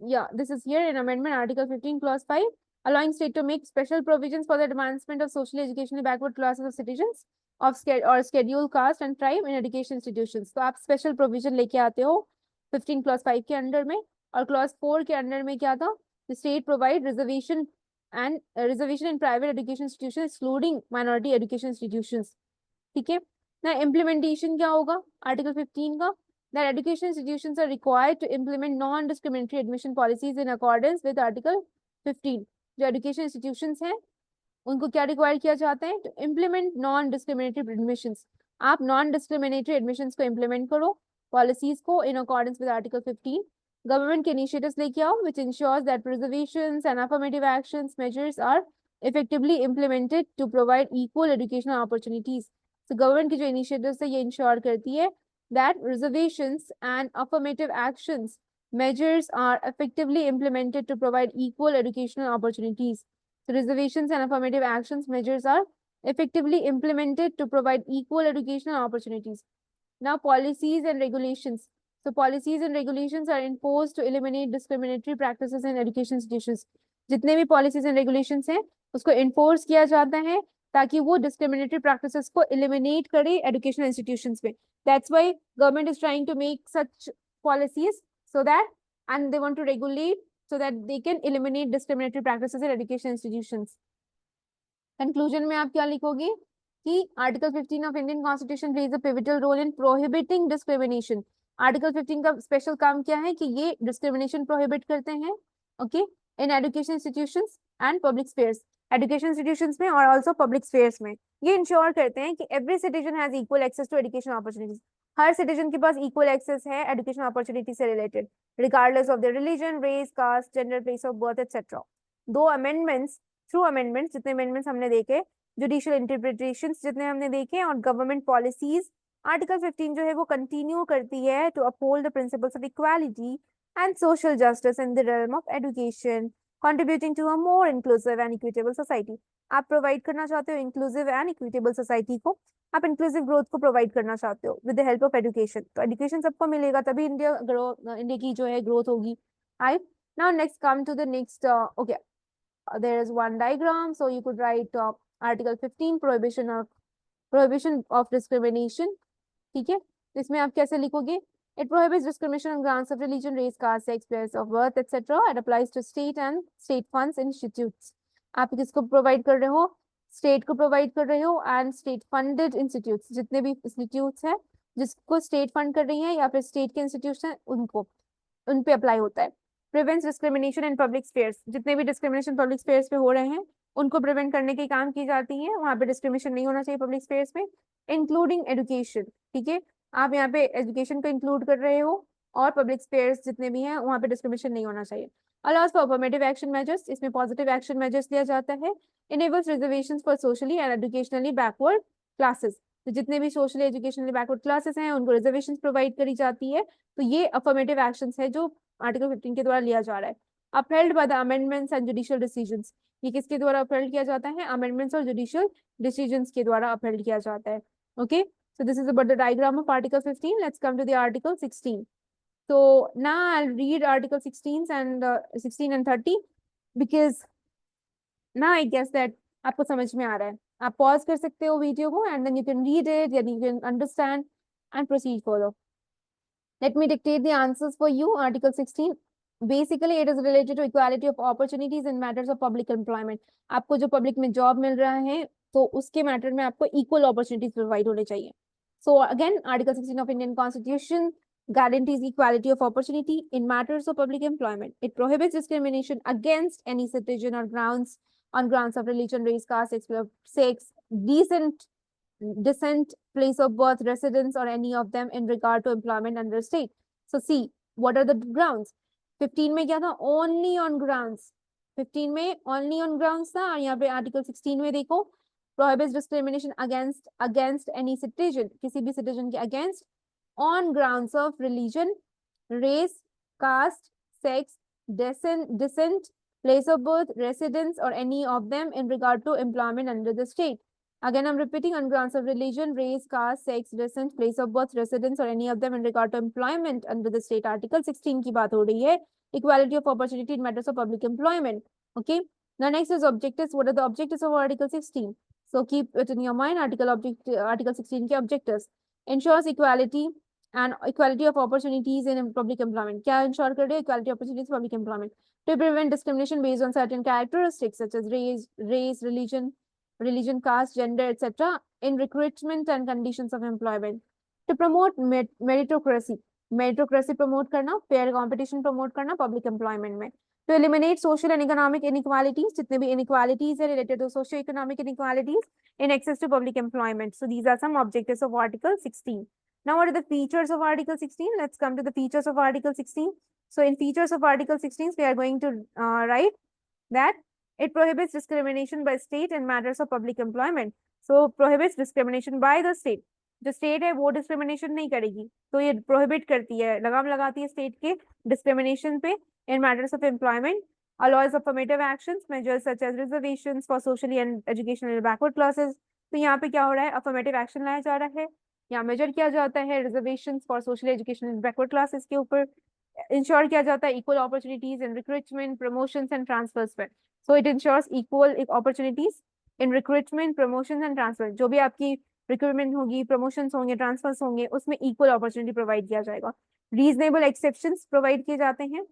Yeah, this is here in amendment Article 15 Clause 5, allowing state to make special provisions for the advancement of socially educationally backward classes of citizens of scheduled caste and tribe in education institutions. तो आप special provision लेके आते हो 15 clause 5 के under में, और clause 4 के under में क्या था, the state provide reservation in private education institutions excluding minority education institutions. ठीक है ना. इम्प्लीमेंटेशन क्या होगा आर्टिकल 15 का, that education institutions are required to implement non-discriminatory admission policies in accordance with Article 15. जो education institutions हैं उनको क्या रिक्वायर किया जाता है, to implement non discriminatory admissions. आप नॉन डिस्क्रिमिनेटरी एडमिशंस को इम्प्लीमेंट करो, पॉलिसीज को in accordance with article 15. Government के इनिशिएटिव्स लेके आओ which ensures that reservations and affirmative actions measures are effectively implemented to provide equal educational opportunities. तो government की जो इनिशिएटिव्स है ये इंश्योर करती है that reservations and affirmative actions measures are effectively implemented to provide equal educational opportunities. So reservations and affirmative actions measures are effectively implemented to provide equal educational opportunities. Now policies and regulations. So policies and regulations are imposed to eliminate discriminatory practices in education institutions. जितने भी policies and regulations हैं उसको enforce किया जाता है ताकि वो discriminatory practices को eliminate करे educational institutions में. That's why government is trying to make such policies so that, and they want to regulate so that they can eliminate discriminatory practices in education institutions. Conclusion में आप क्या लिखोगे कि Article 15 of Indian Constitution plays a pivotal role in prohibiting discrimination. Article 15 का special काम क्या है कि ये discrimination prohibit करते हैं, okay, in education institutions and public spheres. Education institutions में और also public spheres में ये ensure करते हैं कि every citizen has equal access to education opportunities. हर सिटीजन के पास इक्वल एक्सेस है एजुकेशन अपॉर्चुनिटी से related, regardless of the religion, race, caste, gender, place of birth etcetera. दो अमेंडमेंट्स, थ्रू अमेंडमेंट्स, जितने अमेंडमेंट्स हमने देखे, जुडिशियल इंटरप्रिटेशंस जितने हमने देखे, और गवर्नमेंट पॉलिसीज, आर्टिकल 15 जो है वो कंटिन्यू करती है to uphold the principles of equality and social justice in the realm of education, contributing to a more inclusive and equitable society. आप प्रोवाइड करना चाहते हो इंक्लूसिव एंड इक्विटेबल सोसाइटी को, आप इंक्लूसिव ग्रोथ को प्रोवाइड करना चाहते हो with the help of education. तो एजुकेशन सबको मिलेगा तभी इंडिया की जो है ग्रोथ होगी. I now next come to the next. Okay, there is one diagram, so you could write article 15 prohibition of discrimination. ठीक है, इसमें आप कैसे लिखोगे, it prohibits discrimination on grounds of religion, race, caste, sex, place of birth, etc. It applies to state and state funds institutes. आप किसको provide कर रहे हो, स्टेट को प्रोवाइड कर रहे हो, एंड स्टेट फंडेड इंस्टीट्यूट्स, जितने भी इंस्टीट्यूट्स हैं जिसको स्टेट फंड कर रही है या फिर स्टेट के इंस्टीट्यूट्स हैं उनको, उन पे अप्लाई होता है. Prevents discrimination in public spheres, जितने भी डिस्क्रिमिनेशन पब्लिक स्पेयर्स पे हो रहे हैं उनको प्रिवेंट करने की काम की जाती है, वहां पे डिस्क्रिमिनेशन नहीं होना चाहिए पब्लिक स्पेयर्स में, इंक्लूडिंग एजुकेशन. ठीक है, आप यहाँ पे एजुकेशन को इंक्लूड कर रहे हो और पब्लिक स्पेयर्स जितने भी हैं वहाँ पे डिस्क्रिमिनेशन नहीं होना चाहिए. Allows for affirmative action measures, इसमें पॉजिटिव एक्शन मेजर्स लिया जाता है. Enables reservations for socially and educationally backward classes, तो जितने भी सोशली एजुकेशनली बैकवर्ड क्लासेस हैं उनको रिजर्वेशंस प्रोवाइड करी जाती है. तो ये अफर्मेटिव एक्शंस है जो आर्टिकल 15 के द्वारा लिया जा रहा है. Upheld by the amendments and judicial decisions, ये किसके द्वारा अपहेल्ड किया जाता है, अमेंडमेंट्स और जुडिशियल डिसीजंस के द्वारा अपहेल्ड किया जाता है. Okay, so this is about the diagram of Article 15. Let's come to the Article 16. So now I'll read Article 16 and 16 and 30 because now I guess that आपको समझ में आ रहा है. आप पॉज कर सकते हो वीडियो को and then you can read it and you can understand and proceed further. Let me dictate the answers for you. Article 16. Basically it is related to equality of opportunities in matters of public employment. आपको जो public में job मिल रहा है तो उसके matter में आपको equal opportunities provide होने चाहिए। So again article 16 of Indian constitution guarantees equality of opportunity in matters of public employment. It prohibits discrimination against any citizen or grounds on grounds of religion, race, caste, sex, decent descent, place of birth, residence, or any of them in regard to employment under state. So see, what are the grounds? 15 में क्या था? Only on grounds. 15 में only on grounds था, और यहाँ पे article 16 में देखो prohibits discrimination against any citizen, किसी भी citizen के against on grounds of religion, race, caste, sex, descent, place of birth, residence, or any of them in regard to employment under the state. Again, I'm repeating, on grounds of religion, race, caste, sex, descent, place of birth, residence, or any of them in regard to employment under the state. Article 16 की बात हो रही है, equality of opportunity in matters of public employment. Okay. Now next is objectives. What are the objectives of Article 16? So keep it in your mind. Article 16 के objectives ensures equality and equality of opportunities in public employment. क्या ensure कर रहे हैं? Equality of opportunities in public employment. To prevent discrimination based on certain characteristics such as race, religion, caste, gender, etc. in recruitment and conditions of employment. To promote meritocracy. Meritocracy promote करना, fair competition promote करना public employment में. To eliminate social and economic inequalities, जितने भी inequalities are related to socio-economic inequalities in access to public employment. So these are some objectives of Article 16. Now, what are the features of Article 16? Let's come to the features of Article 16. So, in features of Article 16, we are going to write that it prohibits discrimination by state in matters of public employment. So, prohibits discrimination by the state. जो state है वो discrimination नहीं करेगी, तो ये prohibit करती है, लगाम लगाती है स्टेट के डिस्क्रिमिनेशन पे in matters of employment. allows affirmative actions measures such as reservations for socially and educationally backward classes. तो यहाँ पे क्या हो रहा है? अफर्मेटिव एक्शन लाया जा रहा है, यहाँ मेजर किया जाता है reservation for social education backward classes के ऊपर, इंश्योर किया जाता है equal opportunities in recruitment, promotions and transfers पे. So it ensures equal opportunities in recruitment, promotions and transfer. जो भी आपकी रिक्रूटमेंट होगी, प्रमोशंस होंगे, ट्रांसफर्स होंगे, उसमें इक्वल अपॉर्चुनिटी प्रोवाइड किया जाएगा. रीजनेबल एक्सेप्शंस प्रोवाइड किए जाते हैं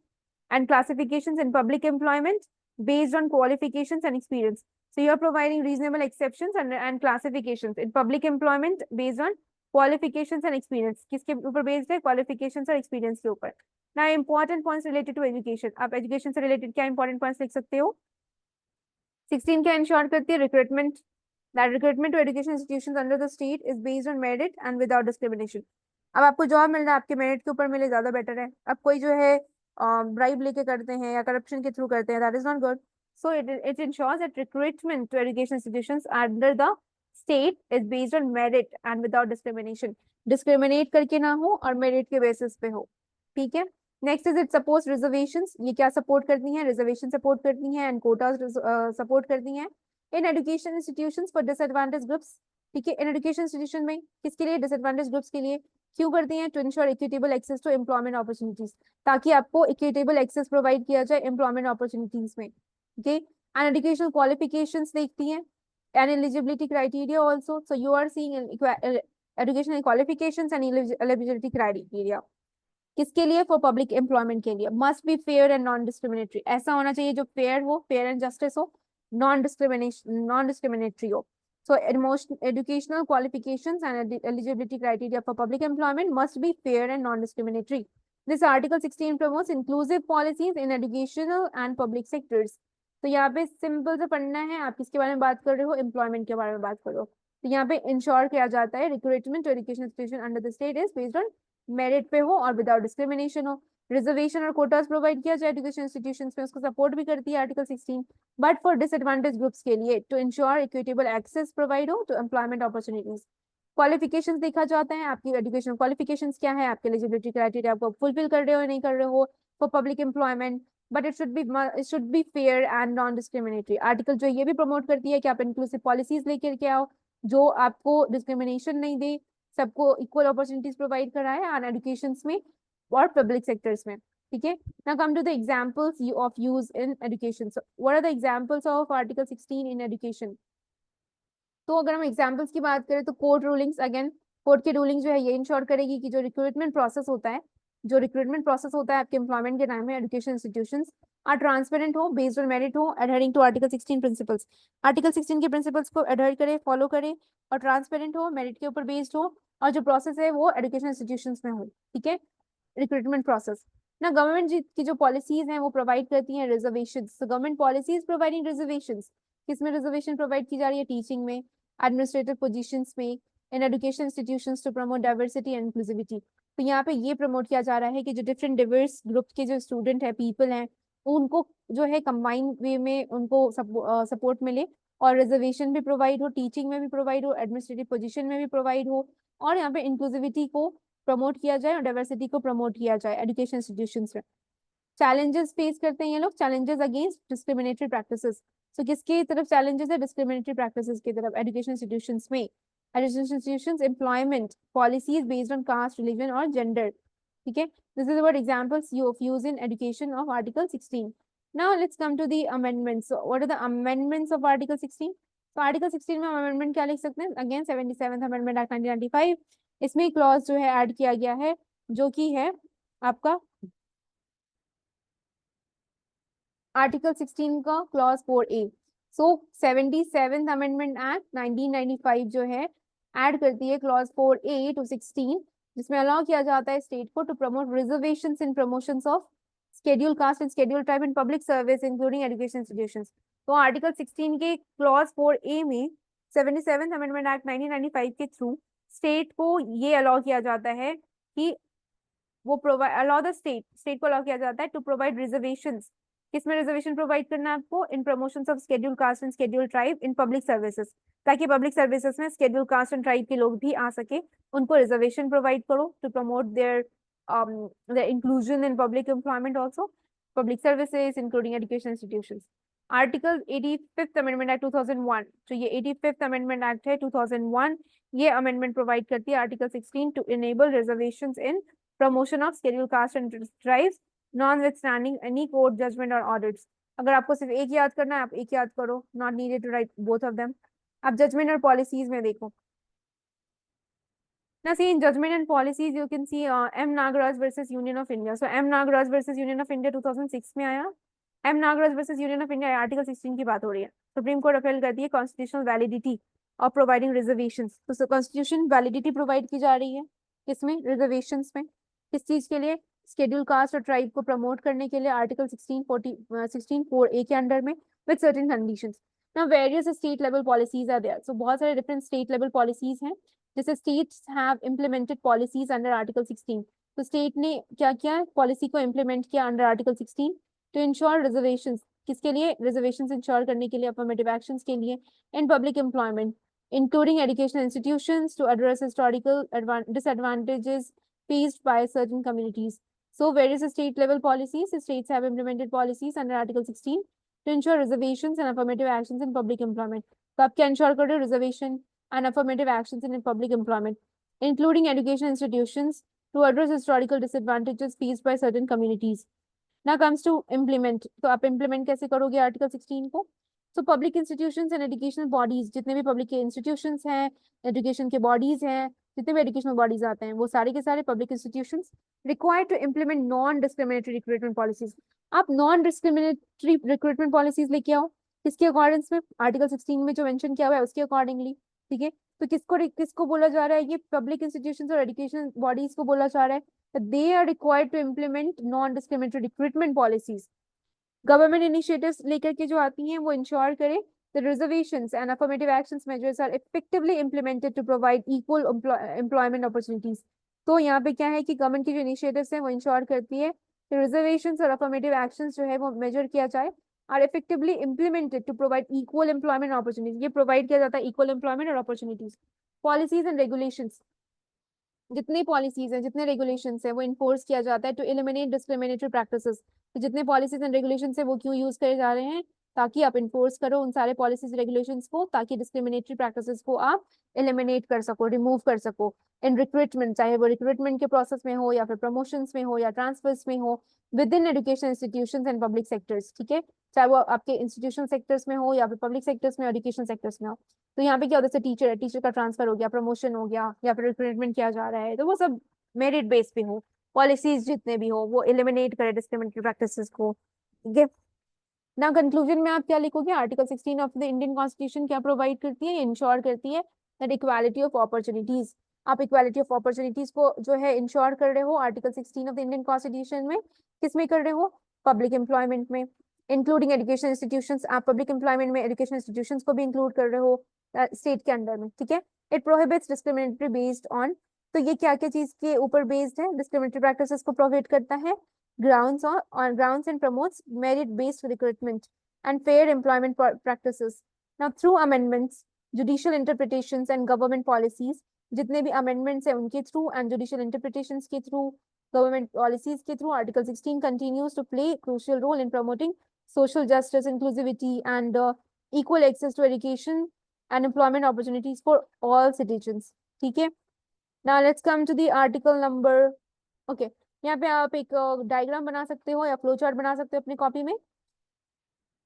and classifications in public employment based on qualifications and experience. So you are providing reasonable exceptions and classifications in public employment based on qualifications and experience. किसके ऊपर based है? Qualifications और experience के ऊपर. Now important points related to education. आप education से related क्या important points लिख सकते हो? 16 क्या ensure करती है? Recruitment. That recruitment to education institutions under the state is based on merit and without discrimination. अब आपको जॉब मिल रहा है, आपके मेरिट के ऊपर मिले ज्यादा बेटर है. अब कोई जो है ब्राइब लेके करते हैं या करप्शन के थ्रू करते हैं, that is not good. So it ensures that recruitment to education institutions under the state is based on merit and without discrimination. Discriminate करके ना हो और मेरिट के बेसिस पे हो. ठीक है. Next is it suppose reservations. ये क्या सपोर्ट करती हैं? रिजर्वेशन सपोर्ट करती हैं एंड कोटास सपोर्ट करती हैं इन education institutions for disadvantage groups. ठीक है. इन एजुकेशन इंस्टीट्यूशन में किसके लिए? डिसएडवांटेज ग्रुप्स के लिए. क्यों करती हैं? To ensure equitable access to employment opportunities, ताकि आपको इक्विटेबल एक्सेस प्रोवाइड किया जाए एम्प्लॉयमेंट अपॉर्चुनिटीज में. ओके. एंड एजुकेशनल क्वालिफिकेशंस देखती हैं and eligibility criteria also. So you are seeing educational qualifications and eligibility criteria किसके लिए? फॉर पब्लिक एम्प्लॉयमेंट के लिए. Must be fair and non discriminatory. ऐसा होना चाहिए जो फेयर हो, फेयर एंड जस्टिस हो, नॉन डिस्क्रिमिनेटरी हो. So educational qualifications and eligibility criteria for public employment must be fair and non-discriminatory. This Article 16 promotes inclusive policies in educational and public sectors. तो यहाँ पे सिंपल से पढ़ना है. आप किसके बारे में बात कर रहे हो? एम्प्लॉयमेंट के बारे में बात कर रहे हो. तो यहाँ पे इंश्योर किया जाता है recruitment to education institution under the state is based on merit पे हो और विदाउट डिस्क्रिमिनेशन हो. रिजर्वेशन और कोटास प्रोवाइड किया जाए एजुकेशन इंस्टीट्यूशंस में, उसको सपोर्ट भी करती है article 16. But for disadvantage groups के लिए to ensure equitable access provide हो टू एम्प्लॉयमेंट अपॉर्चुनिटीज. क्वालिफिकेशंस देखा जाता है, आपकी एजुकेशन क्वालिफिकेशंस क्या है, आपके एलिजिबिलिटी क्राइटेरिया आपको फुलफिल कर रहे हो या नहीं कर रहे हो for public employment. But it should be fair and non discriminatory. Article जो ये भी प्रमोट करती है कि आप इंक्लूसिव पॉलिसीज लेकर के आओ जो आपको डिस्क्रिमिनेशन नहीं दे, सबको इक्वल अपॉर्चुनिटीज प्रोवाइड कराए एंड एजुकेशन में और पब्लिक सेक्टर्स में. ठीक है. Now come to the examples of use in education. So what are the examples of Article 16 in education? तो अगर हम एग्जाम्पल्स की बात करें तो कोर्ट रूलिंग्स. अगेन कोर्ट की रूलिंग जो है ये इंश्योर करेगी कि जो रिक्रूटमेंट प्रोसेस होता है जो रिक्रूटमेंट प्रोसेस होता है आपके एम्प्लॉयमेंट के टाइम में, एजुकेशन इंस्टीट्यूशंस आर ट्रांसपेरेंट हो, बेस्ड ऑन मेरिट हो, adhering to article 16 principles, article 16 के प्रिंसिपल्स को एडहर करे, फॉलो करे, और ट्रांसपेरेंट हो, मेरिट के ऊपर बेस्ड हो, और जो प्रोसेस है वो एजुकेशन इंस्टीट्यूशंस में हो, ठीक है, रिक्रूटमेंट प्रोसेस ना। गवर्नमेंट की जो पॉलिसीज हैं वो प्रोवाइड करती हैं रिजर्वेशन, तो गवर्नमेंट पॉलिसीज प्रोवाइडिंग रिजर्वेशन, किसमें रिजर्वेशन प्रोवाइड की जा रही है, टीचिंग में, एडमिनिस्ट्रेटिव पोजीशंस में, in education institutions to promote diversity and inclusivity. तो यहाँ पे ये प्रमोट किया जा रहा है कि जो डिफरेंट डिवर्स ग्रुप के जो स्टूडेंट है, पीपल हैं, उनको जो है कंबाइंड वे में उनको सपोर्ट मिले, और रिजर्वेशन भी प्रोवाइड हो, टीचिंग में भी प्रोवाइड हो, एडमिनिस्ट्रेटिव पोजीशन में भी प्रोवाइड हो, और यहाँ पे इंक्लूसिविटी को प्रमोट किया जाए और डाइवर्सिटी को प्रमोट किया जाए एजुकेशन इंस्टीट्यूशंस में। चैलेंजेस फेस करते हैं ये लोग, challenges against discriminatory practices. So किसकी तरफ चैलेंजेस है, डिस्क्रिमिनेटरी प्रैक्टिसेस की तरफ एजुकेशन इंस्टीट्यूशंस में। Education institutions employment policies based on caste, religion और जेंडर, ठीक है। This is about examples of use in education of article 16. Now let's come to the amendments. What are the amendments of article 16? तो article 16 में amendment क्या लिख सकते हैं, again 77th amendment act 1995, इसमें क्लॉज जो है ऐड किया गया है, जो कि है आपका आर्टिकल 16 का क्लॉज 4A. सो 77th अमेंडमेंट एक्ट 1995 जो है ऐड करती है क्लॉज 4A टू 16, जिसमें अलाउ किया जाता है स्टेट को to promote reservations in promotions of scheduled caste and scheduled tribe in public service including education institutions. तो आर्टिकल 16 के क्लॉज 4A में 77th अमेंडमेंट एक्ट 1995 के थ्रू स्टेट को ये अलाउ किया जाता है कि वो प्रोवाइड अलाउ द स्टेट को अलाउ किया जाता है टू प्रोवाइड रिजर्वेशंस। किसमें रिजर्वेशन प्रोवाइड करना है आपको, in promotions of scheduled caste and scheduled tribe in public services, ताकि पब्लिक सर्विसेज में शेड्यूल्ड कास्ट एंड ट्राइब के लोग भी आ सके, उनको रिजर्वेशन प्रोवाइड करो to promote their inclusion in public employment, also public services including education institutions. Article 85th amendment act 2001, तो ये 85th अमेंडमेंट एक्ट है 2001, ये अमेंडमेंट प्रोवाइड करती है article 16 to enable reservations in promotion of scheduled caste and tribes notwithstanding any court judgment or audits. अगर आपको सिर्फ एक याद करना है आप एक याद करो, not needed to write both of them. अब जजमेंट और पॉलिसीज में देखो ना, see in judgement and policies you can see M Nagaraj versus Union of India. So M Nagaraj versus Union of India 2006 में आया. M Nagaraj versus Union of India article 16 की बात हो रही है. सुप्रीम कोर्ट अपील करती है constitutional validity of providing reservations. तो कॉन्स्टिट्यूशन वैलिडिटी प्रोवाइड की जा रही है किसमें, रिजर्वेशंस में. किस चीज के लिए, शेड्यूल कास्ट और ट्राइब को प्रमोट करने के लिए आर्टिकल 16 4A के अंडर में with certain conditions. Now various state level policies are there. So बहुत सारे डिफरेंट स्टेट लेवल पॉलिसीज हैं, जैसे states have implemented policies under article 16. तो स्टेट ने क्या किया, पॉलिसी को इम्प्लीमेंट किया under article 16 to ensure reservations. किसके लिए, रिजर्वेशंस इंश्योर करने के लिए, अफर्मेटिव एक्शंस के लिए इन public employment including educational institutions to address historical disadvantages faced by certain communities. So various state level policies, states have implemented policies under Article 16 to ensure reservations and affirmative actions in public employment. तो आप क्या ensure कर रहे हो, reservation and affirmative actions in public employment, including education institutions to address historical disadvantages faced by certain communities. Now comes to implement. तो आप implement कैसे करोगे आर्टिकल 16 को. So public institutions and educational bodies, जितने भी पब्लिक के institutions हैं, education के बॉडीज हैं, जितने भी एजुकेशनल बॉडीज आते हैं, वो सारे के सारे public institutions required to implement non discriminatory recruitment policies. आप नॉन डिस्क्रिमिनेटरी रिक्रूटमेंट पॉलिसीज लेके आओ. किसके अकॉर्डिंग में, आर्टिकल 16 में जो मेंशन किया हुआ है उसके अकॉर्डिंगली, ठीक है. तो किसको बोला जा रहा है, ये पब्लिक इंस्टीट्यूशंस और एजुकेशन बॉडीज को बोला जा रहा है. They are required to implement non discriminatory recruitment policies. Government initiatives लेकर के जो आती हैं वो इंश्योर करे the reservations and affirmative actions measures are effectively implemented to provide equal employment opportunities. तो यहाँ पे क्या है कि गवर्नमेंट की जो इनिशिएटिव्स हैं वो इंश्योर करती है कि रिजर्वेशंस और अफर्मेटिव एक्शंस जो है वो मेजर किया जाए, are effectively implemented to provide equal employment opportunities. ये प्रोवाइड किया जाता है इक्वल एम्प्लॉयमेंट और अपॉर्चुनिटीज. पॉलिसीज एंड रेगुलेशंस, जितनी पॉलिसीज हैं, जितने रेगुलेशंस हैं, वो इन्फोर्स किया जाता है टू एलिमिनेट डिस्क्रिमिनेटरी प्रैक्टिसेस. तो जितने पॉलिसीज एंड रेगुलेशंस हैं वो क्यों यूज करे जा रहे हैं, ताकि आप इन्फोर्स करो उन सारे पॉलिसीज रेगुलेशंस को, ताकि डिस्क्रिमिनेटरी प्रैक्टिसेस को आप एलिमिनेट कर सको, रिमूव कर सको इन रिक्रूटमेंट, चाहे वो रिक्रूटमेंट के प्रोसेस में हो या फिर प्रमोशंस में हो या ट्रांसफर्स में हो with in education institutions and public sectors, ठीक है. चाहे वो आपके इंस्टीट्यूशन सेक्टर्स में हो या फिर पब्लिक सेक्टर्स में, एजुकेशन सेक्टर्स में हो. तो यहाँ पे क्या होता है, टीचर है, टीचर का ट्रांसफर हो गया, प्रमोशन हो गया या फिर रिक्रूटमेंट किया जा रहा है, तो वो सब मेरिट बेस पे हो, पॉलिसीज जितने भी हो वो एलिमिनेट करे डिस्क्रिमिनेटरी प्रैक्टिसेस को, ठीक है। ना कंक्लूजन में आप क्या लिखोगे, article 16 of the Indian constitution क्या प्रोवाइड करती है, इंश्योर करती है दैट इक्वालिटी ऑफ अपॉर्चुनिटीज। आप इक्वालिटी ऑफ अपॉर्चुनिटीज को जो है इंश्योर कर रहे हो article 16 of the Indian constitution में, किसमें कर रहे हो, पब्लिक एम्प्लॉयमेंट में, इंक्लूडिंग एजुकेशन इंस्टीट्यूशंस। आप पब्लिक एम्प्लॉयमेंट में एजुकेशन इंस्टीट्यूशंस को भी इंक्लूड कर रहे हो स्टेट के अंडर में, ठीक है। It prohibits discriminatory based on, तो ये क्या क्या चीज के ऊपर बेस्ड है, डिस्क्रिमिनेटरी प्रैक्टिसेस को प्रोहिबिट करता है, grounds on grounds and promotes merit-based recruitment and fair employment practices. Now, through amendments, judicial interpretations and government policies, जितने भी amendments हैं उनके through and judicial interpretations के through, government policies के through, Article 16 continues to play a crucial role in promoting social justice, inclusivity, and equal access to education and employment opportunities for all citizens. ठीक है? Now let's come to the article number. Okay. यहाँ पे आप एक diagram बना सकते हो या फ्लो चार्ट बना सकते हो अपनी कॉपी में।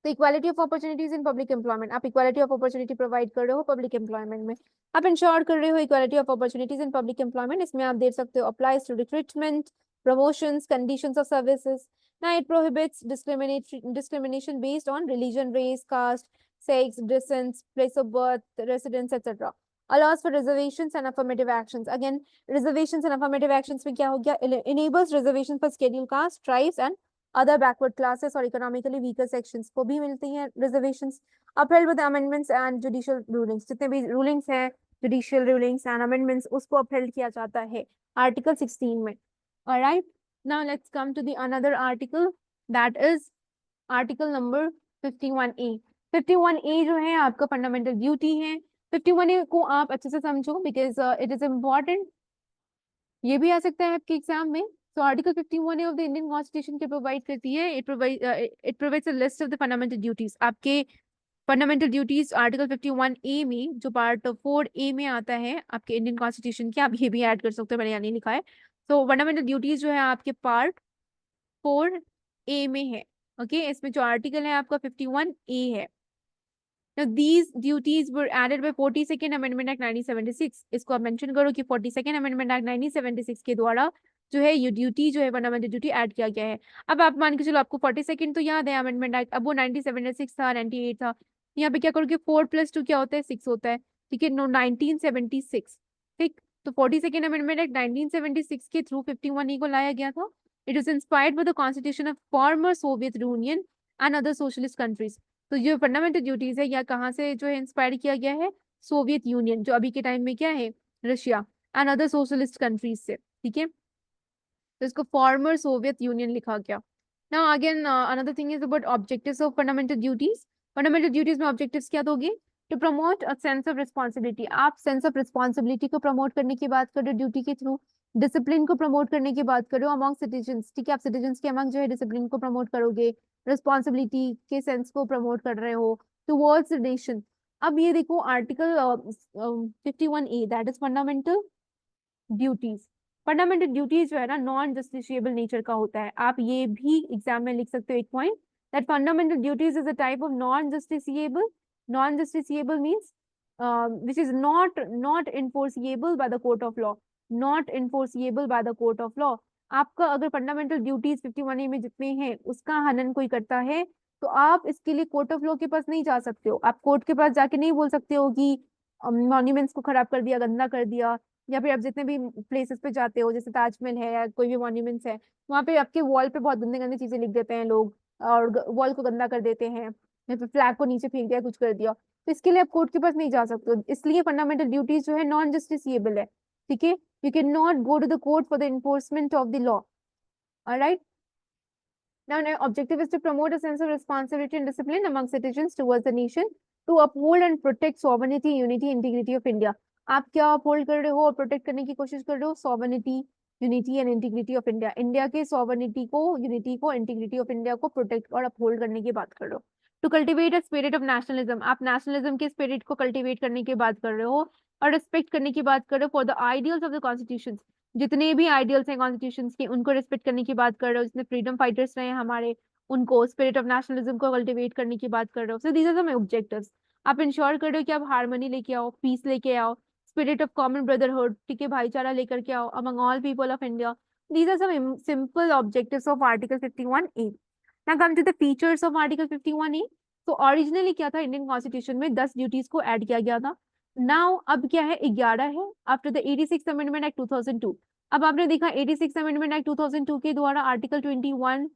तो equality of opportunities in public employment, आप इक्वालिटी ऑफ अपॉर्चुनिटी प्रोवाइड कर रहे हो पब्लिक एम्प्लॉयमेंट में, आप इंश्योर कर रहे हो equality of opportunities in public employment. इसमें आप देख सकते हो applies to recruitment, promotions, conditions of services. Now it prohibits discrimination based on religion, race, caste, sex, distance, place of birth, residence, etc. Allows for reservations and affirmative actions. Again, reservations and affirmative actions में क्या हो गया, enables reservations for scheduled caste, tribes and other backward classes और economically weaker sections को भी मिलती हैं reservations. Upheld with amendments and judicial rulings, जितने भी rulings हैं, judicial rulings and amendments, उसको upheld किया जाता है Article 16 में. Alright, now let's come to the another article, that is article number 51A. 51A जो है आपका फंडामेंटल ड्यूटी है। 51A को आप अच्छे से समझो बिकॉज इट इज इम्पॉर्टेंट, ये भी आ सकता है आपके एग्जाम में। तो article 51A of the Indian constitution के प्रोवाइड करती है, it provides a list of the fundamental duties. आपके फंडामेंटल ड्यूटीज आर्टिकल 51A में जो पार्ट 4A में आता है आपके इंडियन कॉन्स्टिट्यूशन के, आप ये भी ऐड कर सकते हो, मैंने यहाँ नहीं लिखा है। तो फंडामेंटल ड्यूटीज जो है आपके पार्ट 4A में है। ओके, इसमें जो आर्टिकल है आपका 51A है। Now these duties were added by 42nd Amendment Act 1976. इसको आप मेंशन करो कि 42nd Amendment Act 1976 के द्वारा जो है ये ड्यूटी जो है फंडामेंटल ड्यूटी ऐड किया गया है। अब आप मान के चलो आपको 42nd तो याद है अमेंडमेंट एक्ट, अब वो 1976 था, 98 था। यहाँ पे क्या करोगे, 4+2 क्या होता है, 6 होता है, ठीक है। नो 1976, ठीक। तो 42nd Amendment Act 1976 के थ्रू 51E को लाया गया था। It is inspired by the constitution of former Soviet union and other socialist countries. तो जो फंडामेंटल ड्यूटीज है या कहाँ से जो है इंस्पायर किया गया है, सोवियत यूनियन जो अभी के टाइम में क्या है Russia, and other socialist countries से, ठीक है। तो इसको फॉर्मर सोवियत यूनियन लिखा गया। Now again another thing is about objectives of fundamental duties. Fundamental duties में ऑब्जेक्टिव्स क्या दोगे, to promote a sense of responsibility. आप सेंस ऑफ रिस्पॉन्सिबिलिटी को प्रमोट करने की बात कर रहे हो ड्यूटी के थ्रू, डिसिप्लिन को प्रमोट करने की बात कर रहे हो अमंग सिटीजन्स, ठीक है। आप सिटीजन्स के अमंग जो है डिसिप्लिन को प्रमोट करोगे, रिस्पॉन्सिबिलिटी के सेंस को प्रमोट कर रहे हो टुवर्ड्स द नेशन। अब ये देखो article 51A that is fundamental duties. Fundamental duties जो है ना नॉन जस्टिशिएबल नेचर का होता है। आप ये भी एग्जाम में लिख सकते हो एक point, that fundamental duties is a type of non justiciable. Non justiciable means which is not enforceable by the court of law, not enforceable by the court of law। आपका अगर फंडामेंटल ड्यूटीज 51A में जितने हैं उसका हनन कोई करता है तो आप इसके लिए कोर्ट ऑफ लॉ के पास नहीं जा सकते हो। आप कोर्ट के पास जाके नहीं बोल सकते हो कि मॉन्यूमेंट्स को खराब कर दिया, गंदा कर दिया, या फिर आप जितने भी प्लेसेस पे जाते हो जैसे ताजमहल है या कोई भी मॉन्यूमेंट्स है, वहाँ पे आपके वॉल पे बहुत गंदे गंदी चीजें लिख देते हैं लोग और वॉल को गंदा कर देते हैं, या फिर फ्लैग को नीचे फेंक दिया, कुछ कर दिया, तो इसके लिए आप कोर्ट के पास नहीं जा सकते हो। इसलिए फंडामेंटल ड्यूटीज जो है नॉन जस्टिसिएबल है, ठीक है। You can not go to the court for the enforcement of the law. Alright, now objective is to promote a sense of responsibility and discipline among citizens towards the nation, to uphold and protect sovereignty, unity, integrity of India। आप क्या uphold कर रहे हो और protect करने की कोशिश कर रहे हो, sovereignty, unity and integrity of India. India के सॉवर्निटी को, यूनिटी को, इंटीग्रिटी ऑफ इंडिया को प्रोटेक्ट और अपहोल्ड करने की बात कर रहे हो। To cultivate a spirit of nationalism, आप नेशनलिज्म के स्पिरिट को कल्टिवेट करने की बात कर रहे हो और रिस्पेक्ट करने की बात कर रहे हो for the ideals of the constitution. जितने भी आइडियल्स हैं कॉन्स्टिट्यूशन के उनको रिस्पेक्ट करने की बात कर रहे हो, जितने फ्रीडम फाइटर्स रहे हैं हमारे उनको, स्पिरिट ऑफ नेशनलिज्म को कल्टिवेट करने की बात कर रहे हो। So these are some objectives. आप इंश्योर कर रहे हो कि आप हार्मनी लेके आओ, पीस लेके आओ, स्पिरिट ऑफ कॉमन ब्रदरहुड, ठीक है, भाईचारा लेकर के आओ among all people of India. These are some simple objectives of Article 51A. Now come to the features of Article 51A. तो ओरिजिनली क्या था, इंडियन कॉन्स्टिट्यूशन में 10 ड्यूटीज को ऐड किया गया था. नाउ अब क्या है, 11 है आफ्टर द 86 अमेंडमेंट एक्ट 2002. अब आपने देखा 86 अमेंडमेंट एक्ट 2002 के द्वारा आर्टिकल 21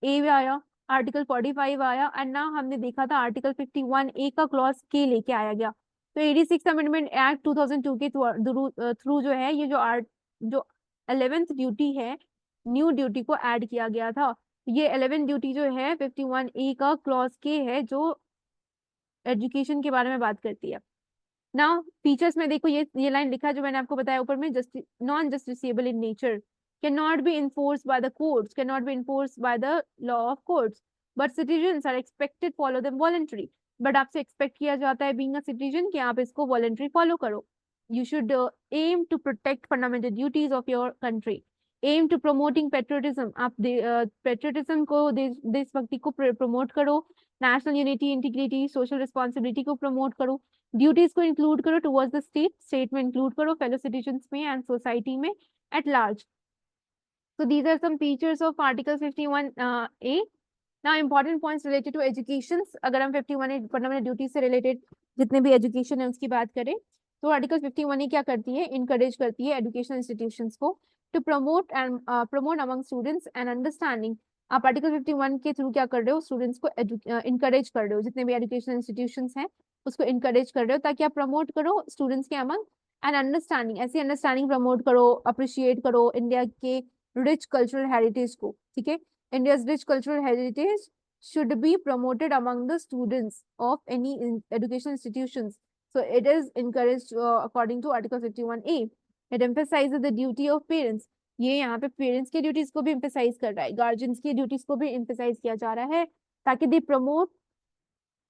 ए आया, आर्टिकल 45 आया, एंड ना हमने देखा था आर्टिकल 51 ए का क्लॉज के लेके आया गया. तो 86 अमेंडमेंट एक्ट 2002 के थ्रू जो है ये जो 11th ड्यूटी है, न्यू ड्यूटी को ऐड किया गया था. ये 11 ड्यूटी जो है 51 ए का क्लॉज के है, जो एजुकेशन के बारे में बात करती है. नाउ फीचर्स में देखो, ये लाइन लिखा है जो मैंने आपको बताया ऊपर में, non justiciable in nature, can not be enforced by the courts, can not be enforced by the law of courts, but citizens are expected follow them voluntary. But आपसे एक्सपेक्ट किया जाता है बीइंग अ सिटीजन कि आप इसको voluntary follow करो. You should aim to protect fundamental duties of your country, aim to promoting patriotism, आप patriotism को, देशभक्ति को प्रमोट करो, national unity, integrity, social responsibility को प्रमोट करो, ड्यूटीज को इंक्लूड करो टुवर्ड्स द स्टेट, स्टेट में इंक्लूड करो, फेलो सिटीजन्स में एंड सोसाइटी में at large. So these are some features of Article 51A. Now important points related to education. अगर हम 51A फंडामेंटल ड्यूटी से रिलेटेड जितने भी एजुकेशन है उसकी बात करें, तो आर्टिकल 51A क्या करती है, इनकरेज करती है एजुकेशन इंस्टीट्यूशंस को to promote among students and understanding. आप आर्टिकल 51 के थ्रू क्या कर रहे हो, स्टूडेंट्स को इनकरेज कर रहे हो, जितने भी एजुकेशन इंस्टीट्यूशंस हैं उसको इनकरेज कर रहे हो ताकि आप प्रमोट करो स्टूडेंट्स के अमंग एंड अंडरस्टैंडिंग, ऐसी अंडरस्टैंडिंग प्रमोट करो, अप्रिशिएट करो इंडिया के रिच कल्चरल हेरिटेज को. ठीक है, India's rich cultural heritage should be promoted among the students of any education institutions. So it is encouraged according to Article 51A. It emphasizes the duty of parents. ये यहाँ पे parents की duties को भी emphasize कर रहा है, guardians की ड्यूटीज को भी emphasize किया जा रहा है ताकि they promote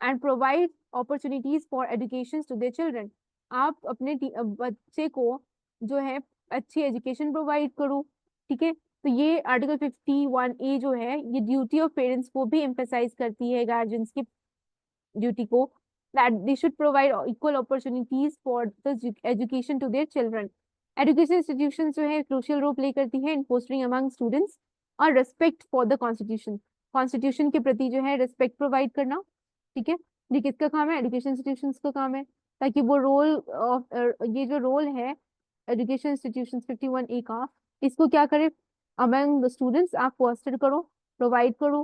and provide opportunities for education to their children. आप अपने बच्चे को जो है अच्छी एजुकेशन प्रोवाइड करो. ठीक है, तो ये आर्टिकल 51A जो है ये ड्यूटी ऑफ पेरेंट्स को भी एम्फेसाइज करती है, गार्जियंस की ड्यूटी को, that they should provide equal opportunities for the education to their children. Education institutions जो है क्रूशियल रोल प्ले करती है इन फोस्टरिंग अमंग स्टूडेंट्स और respect for the constitution, constitution के प्रति जो है रेस्पेक्ट प्रोवाइड करना. ठीक है, ये किसका काम है, एजुकेशन इंस्टीट्यूशंस का काम है, ताकि वो रोल ऑफ ये जो रोल है एजुकेशन इंस्टीट्यूशंस 51A का, इसको क्या करे, अमंग द स्टूडेंट्स आप फोस्टर करो, प्रोवाइड करो.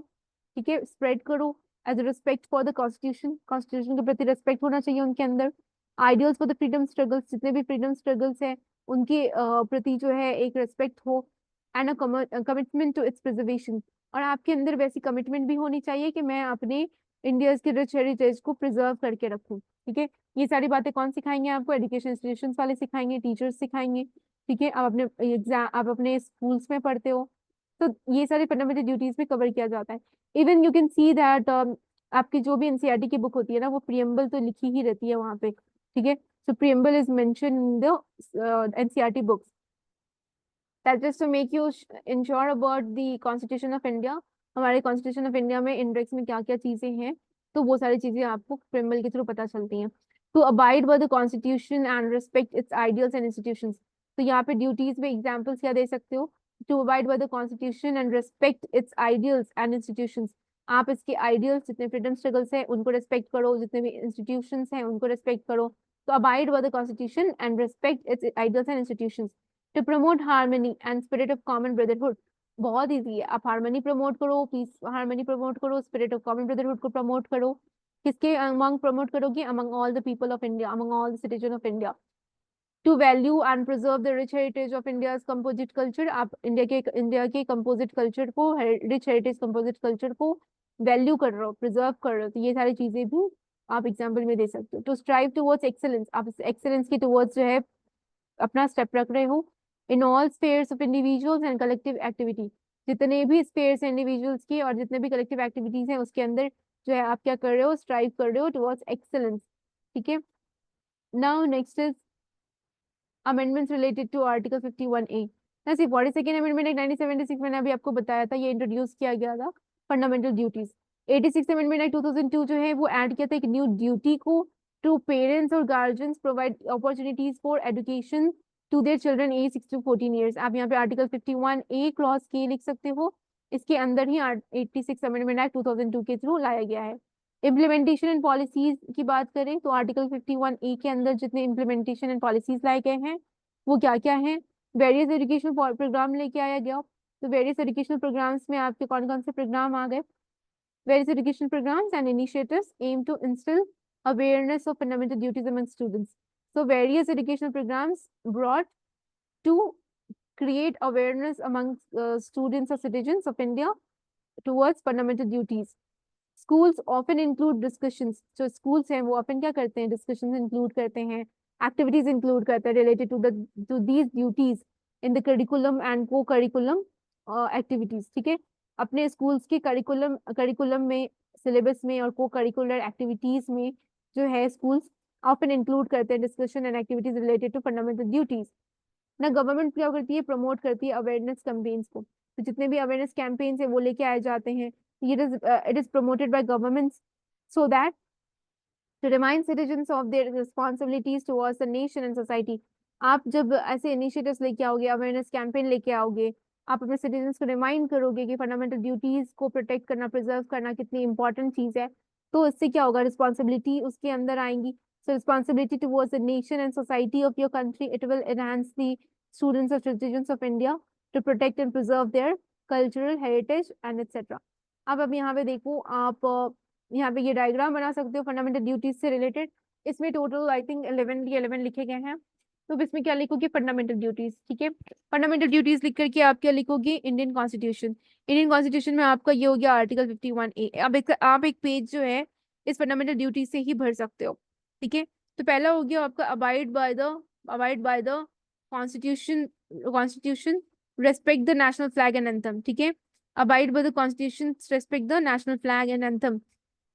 ठीक है, स्प्रेड करो as respect for the constitution, constitution के प्रति रेस्पेक्ट होना चाहिए उनके अंदर. Ideals for the freedom struggles, जितने भी फ्रीडम स्ट्रगल्स है उनके प्रति जो है एक रेस्पेक्ट हो, and a commitment to its preservation, और आपके अंदर वैसी कमिटमेंट भी होनी चाहिए कि मैं अपने इंडिया की रिच हेरिटेज को प्रिजर्व करके रखूं. ठीक है, ये सारी बातें कौन सिखाएंगे आपको, एजुकेशन इंस्टीट्यूशंस वाले सिखाएंगे, टीचर्स सिखाएंगे. ठीक है, आप अपने स्कूल्स में पढ़ते हो, तो ये सारे फंडामेंटल ड्यूटीज में कवर किया जाता है. Even you can see that आपकी जो भी एनसीईआरटी की बुक होती है ना, वो प्रियम्बल तो लिखी ही रहती है वहां पे. ठीक है, so preamble is mention in the NCERT books. That just to make you ensure about the Constitution of India. हमारे Constitution of India में इंडेक्स में क्या क्या चीजें हैं, तो वो सारी चीजें आपको प्रियम्बल के थ्रू पता चलती हैं. To abide by the Constitution and respect its ideals and institutions. तो यहाँ पे ड्यूटीज में एग्जाम्पल्स क्या दे सकते हो, to abide by the Constitution and respect its ideals and institutions. आप इसके आइडियल्स, जितने फ्रीडम स्ट्रगल्स हैं उनको रेस्पेक्ट करो, जितने भी इंस्टीट्यूशंस हैं उनको रेस्पेक्ट करो. तो abide by the Constitution and respect its ideals and institutions. To promote harmony and spirit of common brotherhood. बहुत इजी है, आप हार्मनी प्रमोट करो, पीस हार्मनी प्रमोट करो, स्पिरिट ऑफ कॉमन ब्रदरहुड को प्रमोट करो. किसके अमंग प्रमोट करोगे, among all the people of India, among all the citizen of India. To value and preserve the rich heritage of India's composite culture. आप India के composite culture को, rich heritage composite culture को value कर रहे हो, preserve कर रहे हो, तो ये सारी चीजें भी आप एग्जाम्पल में दे सकते हो. टू स्ट्राइव टुवर्ड्स एक्सेलेंस, आप एक्सेलेंस की टुवर्ड्स जो है अपना स्टेप रख रहे हो. In all spheres of individuals and collective activity, जितने भी स्पेयर्स हैं इंडिविजुअल्स की और जितने भी कलेक्टिव एक्टिविटीज हैं उसके अंदर जो है आप क्या कर रहे हो, स्ट्राइव कर रहे हो टुवर्ड्स एक्सेलेंस. ठीक है, now next is amendments related to article 51A. जैसे 42nd अमेंडमेंट एक्ट 1976 मैंने अभी आपको बताया था, ये इंट्रोड्यूस किया गया था फंडामेंटल ड्यूटीज. 86 अमेंडमेंट एक्ट 2002 जो है वो ऐड किया था एक न्यू ड्यूटी को, टू पेरेंट्स और guardians provide opportunities for education to their children age 6 to 14 years. आप यहाँ पे आर्टिकल 51A क्लॉज के लिख सकते हो, इसके अंदर ही 86 अमेंडमेंट एक्ट 2002 के थ्रू लाया गया है। इम्प्लीमेंटेशन एंड पॉलिसीज की बात करें तो आर्टिकल 51A के अंदर जितने इम्प्लीमेंटेशन एंड पॉलिसीज लाए गए हैं वो क्या क्या है। वेरियस एजुकेशनल प्रोग्राम लेके आया गया, तो वेरियस एजुकेशनल प्रोग्राम्स में आपके कौन कौन से प्रोग्राम आ गए। Various education programs and initiatives aim to instill awareness of fundamental duties among students. So various educational programs brought to create awareness among students or citizens of India towards fundamental duties. Schools often include discussions. So schools हैं वो often क्या करते हैं, discussions include करते हैं, activities include करते हैं related to these duties in the curriculum and co-curriculum activities. ठीक है, अपने स्कूल्स के करिकुलम में, सिलेबस में और को करिकुलर एक्टिविटीज में जो है स्कूल्स ऑफन इंक्लूड करते हैं discussion and activities related to fundamental duties. ना गवर्नमेंट क्या करती है, प्रमोट करती है अवेयरनेस कैंपेन्स को, तो जितने भी अवेयरनेस कैंपेन्स है वो लेके आए जाते हैं, it is promoted by government so that to remind citizens of their responsibilities towards the nation and society। आप जब ऐसे इनिशिएटिव्स लेके आओगे, अवेयरनेस कैंपेन लेके आओगे, आप अपने सिटीजन्स को रिमाइंड करोगे कि फंडामेंटल ड्यूटीज को प्रोटेक्ट करना, प्रिजर्व करना कितनी इंपॉर्टेंट चीज है, तो इससे क्या होगा, रिस्पॉन्सिबिलिटी उसके अंदर आएंगी। So responsibility towards the nation and society of your country, it will enhance the students और citizens of India to protect and preserve their cultural heritage and etcetera. अब यहाँ पे देखो, आप यहाँ पे ये डायग्राम बना सकते हो फंडामेंटल ड्यूटीज से रिलेटेड। इसमें टोटल आई थिंक 11 लिखे गए हैं, तो इसमें क्या लिखोगे, फंडामेंटल ड्यूटीज। ठीक है, फंडामेंटल ड्यूटीज लिख करके आप क्या लिखोगे, इंडियन कॉन्स्टिट्यूशन। इंडियन कॉन्स्टिट्यूशन में आपका ये हो गया आर्टिकल 51A। अब आप एक पेज जो है इस फंडामेंटल ड्यूटीज से ही भर सकते हो। ठीक है, तो पहला हो गया आपका abide by the constitution, respect the national flag and anthem. ठीक है, abide by the constitution, respect the national flag and anthem.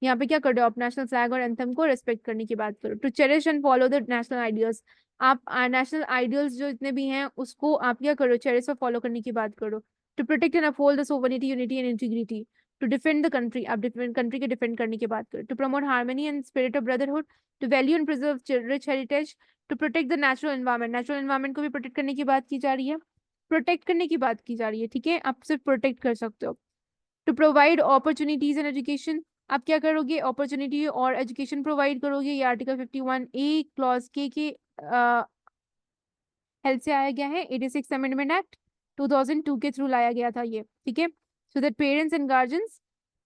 यहाँ पे क्या कर रहे हो आप, नेशनल फ्लैग और एंथम को रेस्पेक्ट करने की बात करो। To cherish and follow the national ideals, आप नेशनल आइडियल्स जो इतने भी हैं उसको आप क्या करो, चेरिश और फॉलो करने की बात करो। To protect and uphold the sovereignty, unity and integrity. To defend the country, आप डिफेंड कंट्री के डिफेंड करने की बात करो। To promote harmony and spirit of brotherhood. To value and preserve rich heritage. To protect the natural environment, natural environment को भी protect करने की बात की जा रही है, प्रोटेक्ट करने की बात की जा रही है। ठीक है, आप सिर्फ प्रोटेक्ट कर सकते हो। To provide opportunities and education, आप क्या करोगे, अपॉर्चुनिटी और एजुकेशन प्रोवाइड करोगे। ये आर्टिकल 51A क्लॉज के हेल्प से आया गया है। 86 अमेंडमेंट एक्ट 2002 के थ्रू लाया गया था ये। ठीक है, so that parents and guardians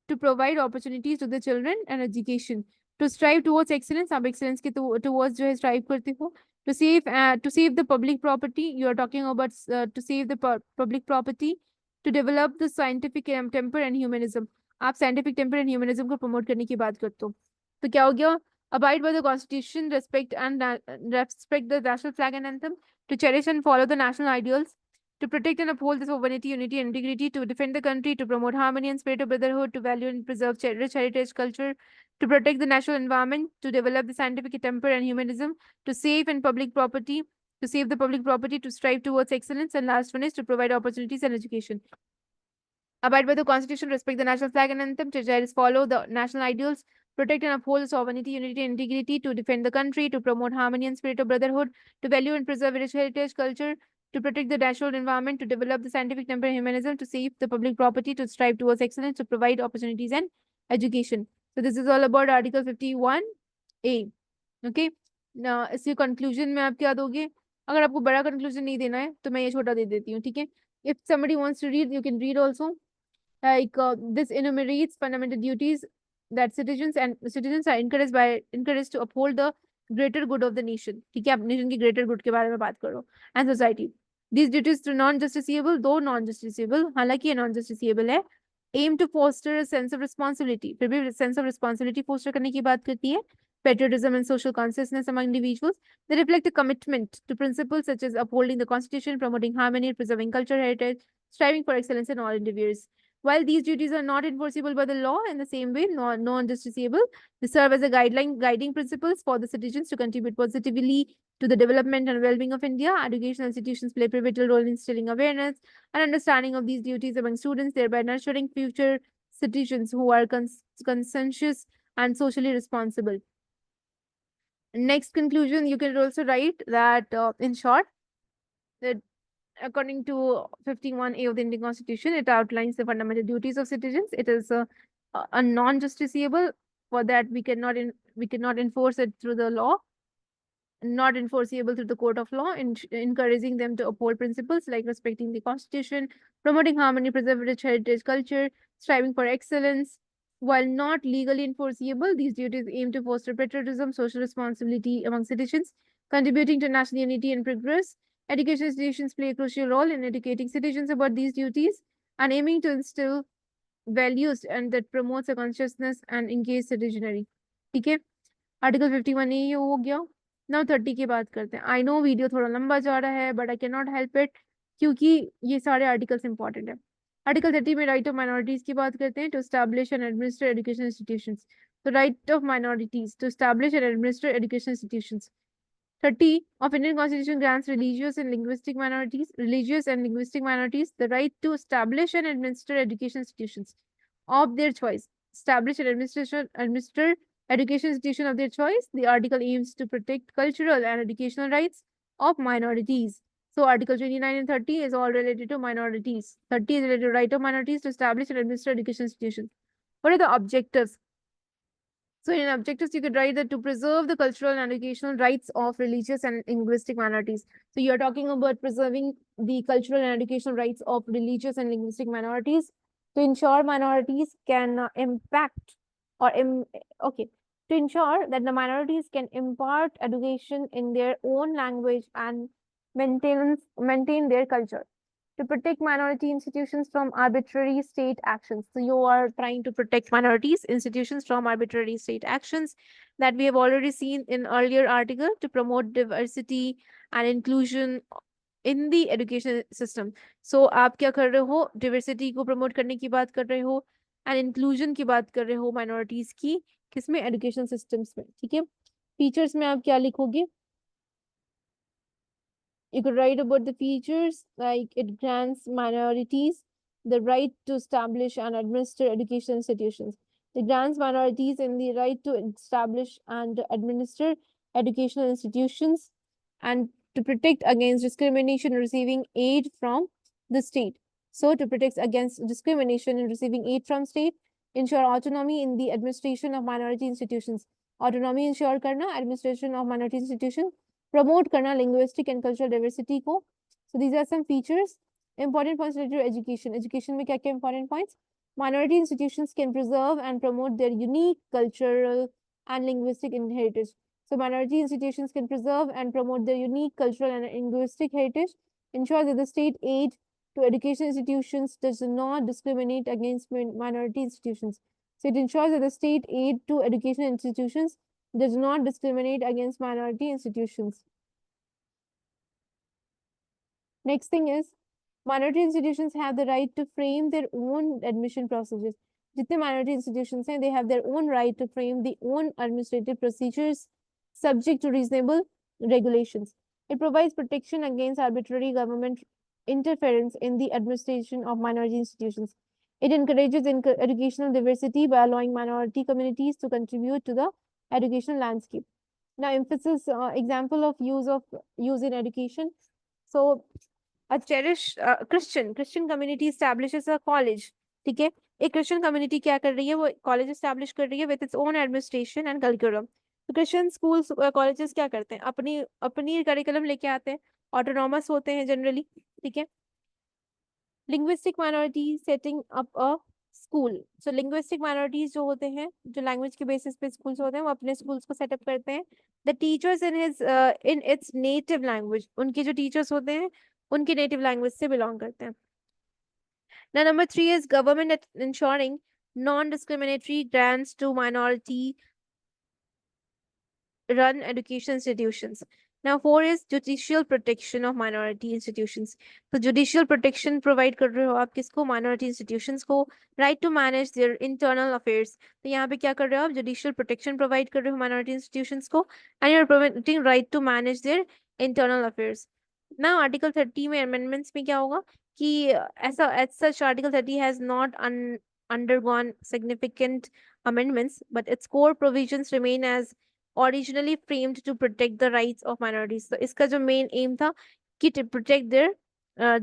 to provide opportunities to the children and education. To strive towards excellence, आप एक्सीलेंस के टुवर्ड्स जो है स्ट्राइव करते हो। To save the public property, you are talking about to save the public property. To develop the scientific temper and humanism, आप scientific temper and humanism को promote करने की बात करते हो। तो क्या हो गया, abide by the constitution, respect the national flag and anthem. To cherish and follow the national ideals, to protect and uphold the sovereignty, unity, and integrity, to defend the country, to promote harmony and spirit of brotherhood, to value and preserve rich heritage culture, to protect the natural environment, to develop the scientific temper and humanism, to save the public property, to strive towards excellence, and last one is to provide opportunities and education. Abide by the Constitution, respect the national flag and anthem, to cherish, follow the national ideals, protect and uphold the sovereignty, unity, and integrity, to defend the country, to promote harmony and spirit of brotherhood, to value and preserve rich heritage culture, to protect the natural environment, to develop the scientific temper and humanism, to save the public property, to strive towards excellence, to provide opportunities and education. So this is all about Article 51A. Okay. Now, इसके conclusion में आप क्या दोगे? अगर आपको बड़ा conclusion नहीं देना है तो मैं ये छोटा दे देती हूँ। ठीक है, if somebody wants to read, you can read also. Like this enumerates fundamental duties that citizens are encouraged to uphold the greater good of the nation. ठीक है, आप nation की greater good के बारे में बात करो, and society. These duties to non-justiciable, though non-justiciable, हालांकि ये non-justiciable है, aim to foster a sense of responsibility, फिर भी sense of responsibility foster करने की बात करती है, patriotism and social consciousness among individuals. They reflect a commitment to principles such as upholding the constitution, promoting harmony, preserving cultural heritage, striving for excellence in all endeavors. While these duties are not enforceable by the law in the same way, non-justiciable, they serve as a guiding principles for the citizens to contribute positively to the development and well-being of India. Educational institutions play a pivotal role in instilling awareness and understanding of these duties among students, thereby nurturing future citizens who are conscientious and socially responsible. Next conclusion, you can also write that in short, that according to 51A of the Indian Constitution, it outlines the fundamental duties of citizens. It is a non-justiciable. For that, we cannot enforce it through the law, not enforceable through the court of law, encouraging them to uphold principles like respecting the constitution, promoting harmony, preserving rich heritage culture, striving for excellence. While not legally enforceable, these duties aim to foster patriotism, social responsibility among citizens, contributing to national unity and progress. Education institutions play a crucial role in educating citizens about these duties and aiming to instill values and that promotes a consciousness and engaged citizenry. ठीक है, article 51 ये हो गया। Now 30 की बात करते हैं। I know video थोड़ा लंबा जा रहा है but I can not help it, क्योंकि ये सारे आर्टिकल्स इंपॉर्टेंट है। आर्टिकल 30 में राइट ऑफ माइनॉरिटीज की बात करते हैं, to establish and administer education institutions. तो right of minorities to establish and administer education institutions. 30 of Indian Constitution grants religious and linguistic minorities the right to establish and administer education institutions of their choice. Establish and administer education institution of their choice. The article aims to protect cultural and educational rights of minorities. So Article 29 and 30 is all related to minorities. 30 is related to right of minorities to establish and administer education institutions. What are the objectives? So in objectives, you could write that to preserve the cultural and educational rights of religious and linguistic minorities. So you're talking about preserving the cultural and educational rights of religious and linguistic minorities to ensure minorities can impact or to ensure that the minorities can impart education in their own language and maintain their culture, to protect minority institutions from arbitrary state actions. So you are trying to protect minorities institutions from arbitrary state actions that we have already seen in earlier article, to promote diversity and inclusion in the education system. So आप क्या कर रहे हो, diversity को promote करने की बात कर रहे हो and inclusion की बात कर रहे हो minorities की किसमें, education systems में, ठीक है। features में आप क्या लिखोगे? You could write about the features like it grants minorities the right to establish and administer education institutions. It grants minorities in the right to establish and administer educational institutions and to protect against discrimination in receiving aid from the state. So to protect against discrimination in receiving aid from state, ensure autonomy in the administration of minority institutions. Autonomy ensure karna, administration of minority institutions, promote karna linguistic and cultural diversity ko. So these are some features. Important points related to education. Education में क्या क्या important points? Minority institutions can preserve and promote their unique cultural and linguistic heritage. So minority institutions can preserve and promote their unique cultural and linguistic heritage, ensure that the state aid to education institutions does not discriminate against minority institutions. So it ensures that the state aid to education institutions does not discriminate against minority institutions. Next thing is, minority institutions have the right to frame their own admission procedures. जितने minority institutions हैं, they have their own right to frame their own administrative procedures subject to reasonable regulations. It provides protection against arbitrary government interference in the administration of minority institutions. It encourages educational diversity by allowing minority communities to contribute to the educational landscape. Now, emphasis example of use in education. So, a Christian community establishes a college. ठीक है, एक Christian community क्या कर रही है, वो college establish कर रही है with its own administration and curriculum. तो Christian schools colleges क्या करते हैं, अपनी curriculum लेके आते हैं, autonomous होते हैं generally, ठीक है। Linguistic minority setting up a school. So linguistic minorities जो होते हैं, जो language के basis पे schools होते हैं, वो अपने schools को set up करते हैं. The teachers in its native language, उनके जो teachers होते हैं, उनकी native language से belong करते हैं. Now number 3 is government ensuring non-discriminatory grants to minority run education institutions. Now 4 is judicial protection of minority institutions. So judicial protection provide कर रहे हो आप किसको, minority institutions को, right to manage their internal affairs. तो यहाँ पे क्या कर रहे हो आप, judicial protection provide कर रहे हो minority institutions को, and you're promoting right to manage their internal affairs. Now article 30 में amendments में क्या होगा कि as such article 30 has not undergone significant amendments, but its core provisions remain as originally framed to protect the rights of minorities. So इसका जो main aim था कि to protect their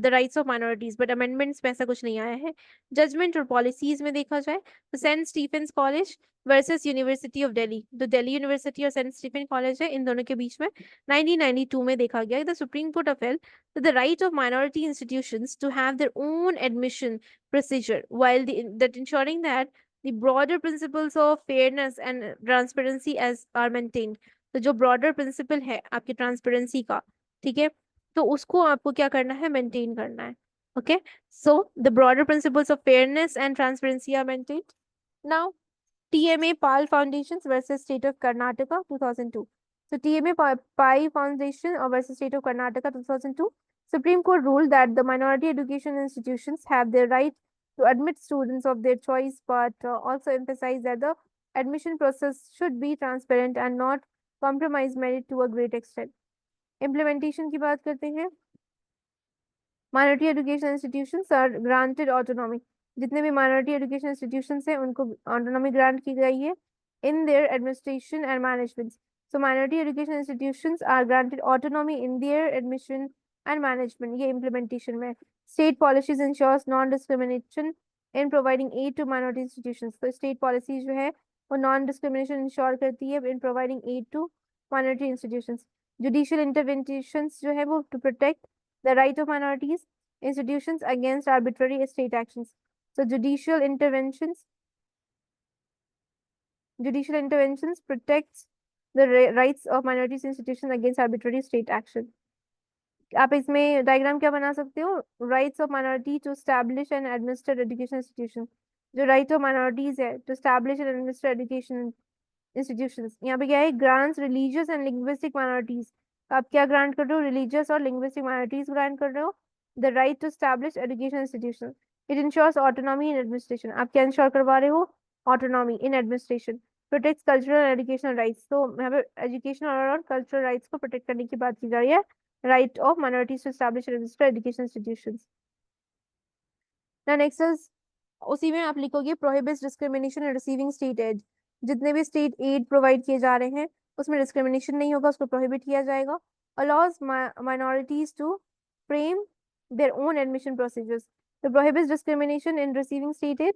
the rights of minorities, but amendments में ऐसा कुछ नहीं आया है. Judgment और policies में देखा जाए तो Saint Stephen's College versus University of Delhi, तो दिल्ली यूनिवर्सिटी और सेंट स्टीफेन कॉलेज है, इन दोनों के बीच में 1992 में देखा गया. The supreme court upheld the right of minority institutions to have their own admission procedure while that ensuring that the broader principles of fairness and transparency as are maintained. तो जो broader principle है आपके transparency का, ठीक है, तो उसको आपको क्या करना है, मेंटेन करना है. Okay, so the broader principles of fairness and transparency are maintained. Now TMA Pal Foundation versus State of Karnataka 2002. So TMA Pai Foundation versus State of Karnataka 2002. Supreme Court ruled that the minority education institutions have the right to admit students of their choice, but also emphasized that the admission process should be transparent and not compromise merit to a great extent. Implementation की बात करते हैं. Minority education institutions are granted autonomy. जितने भी minority education institutions हैं उनको autonomy grant की गई है in their administration and management. So minority education institutions are granted autonomy in their admission and management. ये implementation में. State policies ensures non-discrimination in providing aid to minority institutions. तो state policies जो है वो non-discrimination ensure करती है in providing aid to minority institutions. Judicial interventions जो है वो to protect the right of minorities institutions against arbitrary state actions. So judicial interventions protects the rights of minorities institutions against arbitrary state action. आप इसमें diagram क्या बना सकते हो, rights of minority to establish and administer education institution. जो right of minorities है to establish and administer education institutions, यहाँ पे क्या है, grants religious and linguistic minorities. आप क्या ग्रांट कर रहे हो, रिलीजियस और लिंग्विस्टिक माइनॉरिटीज ग्रांट कर रहे हो. The right to establish education institution, it ensures autonomy in administration. आप क्या इंश्योर करवा रहे हो, autonomy in administration. Protects cultural and educational rights, तो यहाँ पे एजुकेशनल और कल्चरल राइट्स को प्रोटेक्ट करने की बात की जा रही है. Right of minorities to establish and register education institutions. Now next is, उसी में आप लिखोगे prohibits discrimination in receiving state aid. जितने भी state aid provide किए जा रहे हैं उसमें discrimination नहीं होगा, उसको prohibit किया जाएगा. Allows minorities to frame their own admission procedures. So prohibits discrimination in receiving state aid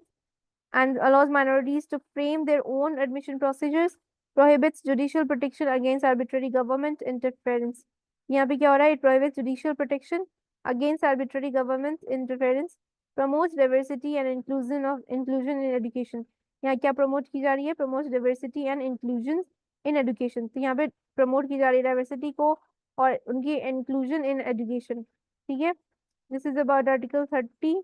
and allows minorities to frame their own admission procedures. Prohibits judicial protection against arbitrary government interference. यहाँ पे क्या हो रहा है, it prohibits judicial protection against arbitrary government interference, promotes diversity and inclusion in education. यहाँ क्या promote की जा रही है, promotes diversity and inclusion in education. तो यहाँ पे promote की जा रही है diversity को और उनकी inclusion in education. ठीक है, this is about article 30.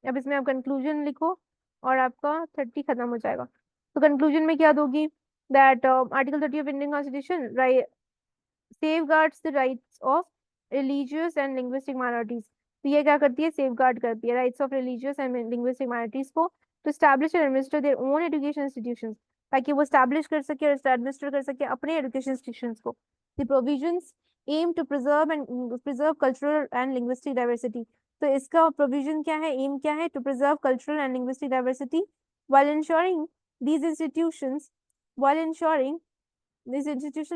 अब इसमें आप conclusion लिखो और आपका 30 खत्म हो जाएगा. तो conclusion में क्या दोगी, that article 30 of Indian Constitution, right, safeguards the rights of religious and linguistic minorities. तो ये क्या करती है, safeguard करती है rights of religious and linguistic minorities को to establish and administer their own education institutions, ताकि वो establish कर सके और administer कर सके अपने education institutions को. The provisions aim to preserve cultural and linguistic diversity. तो इसका provision क्या है, aim क्या है, to preserve cultural and linguistic diversity while ensuring these institutions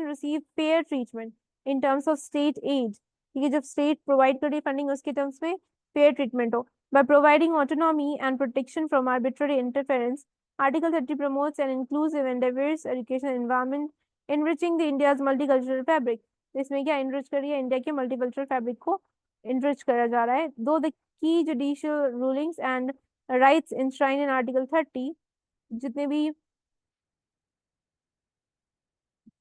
receive fair treatment in terms of state aid. ठीक है, जब state provide कर रही funding उसके terms में fair treatment हो. By providing autonomy and protection from arbitrary interference, Article 30 promotes an inclusive and diverse educational environment, enriching the India's multicultural fabric. इसमें क्या enrich कर रही है, इंडिया के multicultural fabric को enrich करा जा रहा है. Though the key judicial rulings and rights enshrined in Article 30, जितने भी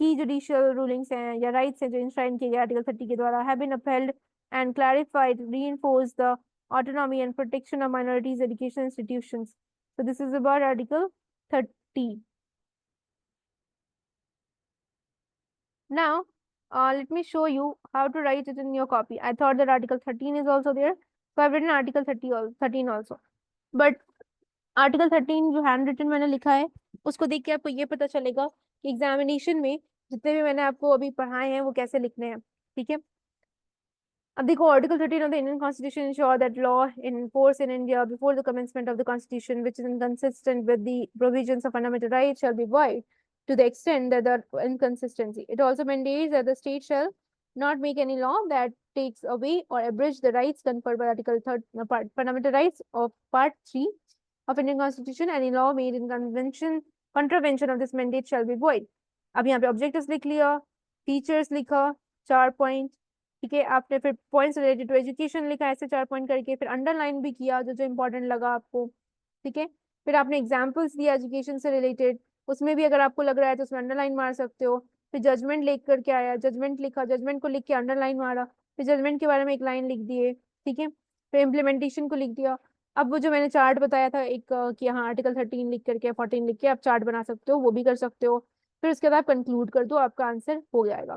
की जुडिशियल रूलिंग्स हैं या राइट्स हैं जो इंश्राइन किए गए आर्टिकल 30 के द्वारा, have been upheld and clarified, reinforce the autonomy and protection of minorities education institutions. So this is about article 30. Now let me show you how to write it in your copy. I thought that article 13 is also there, so I've written article 13 also, but article 13 जो hand written मैंने लिखा है उसको देख के आपको ये पता चलेगा कि एग्जामिनेशन में जितने भी मैंने आपको अभी पढ़ाए हैं वो कैसे लिखने हैं. ठीक है, अब देखो article 13 of the Indian Constitution ensure that law in force in India before the commencement of the Constitution which is inconsistent with the provisions of fundamental rights shall be void to the extent that the inconsistency. It also mandates that the state shall not make any law that takes away or abridge the rights conferred by Article 3 fundamental rights of Part 3 of Indian Constitution, any law made in contravention of this mandate shall be void. अब यहाँ पे objectives लिख लिया, features लिखा 4 point, ठीक है। आपने फिर पॉइंट्स रिलेटेड टू एजुकेशन लिखा ऐसे 4 पॉइंट करके, फिर अंडरलाइन भी किया जो जो इंपॉर्टेंट लगा आपको, ठीक है। फिर आपने एग्जाम्पल्स दिया एजुकेशन से रिलेटेड, उसमें भी अगर आपको लग रहा है तो उसमें अंडरलाइन मार सकते हो। फिर जजमेंट लिख करके आया, जजमेंट लिखा, जजमेंट को लिख के अंडरलाइन मारा, फिर जजमेंट के बारे में एक लाइन लिख दिए, ठीक है। फिर इम्प्लीमेंटेशन को लिख दिया। अब वो जो मैंने चार्ट बताया था एक कि हाँ आर्टिकल 13 लिख करके 14 लिख के आप चार्ट बना सकते हो, वो भी कर सकते हो। फिर उसके बाद कंक्लूड कर दो, आपका आंसर हो जाएगा,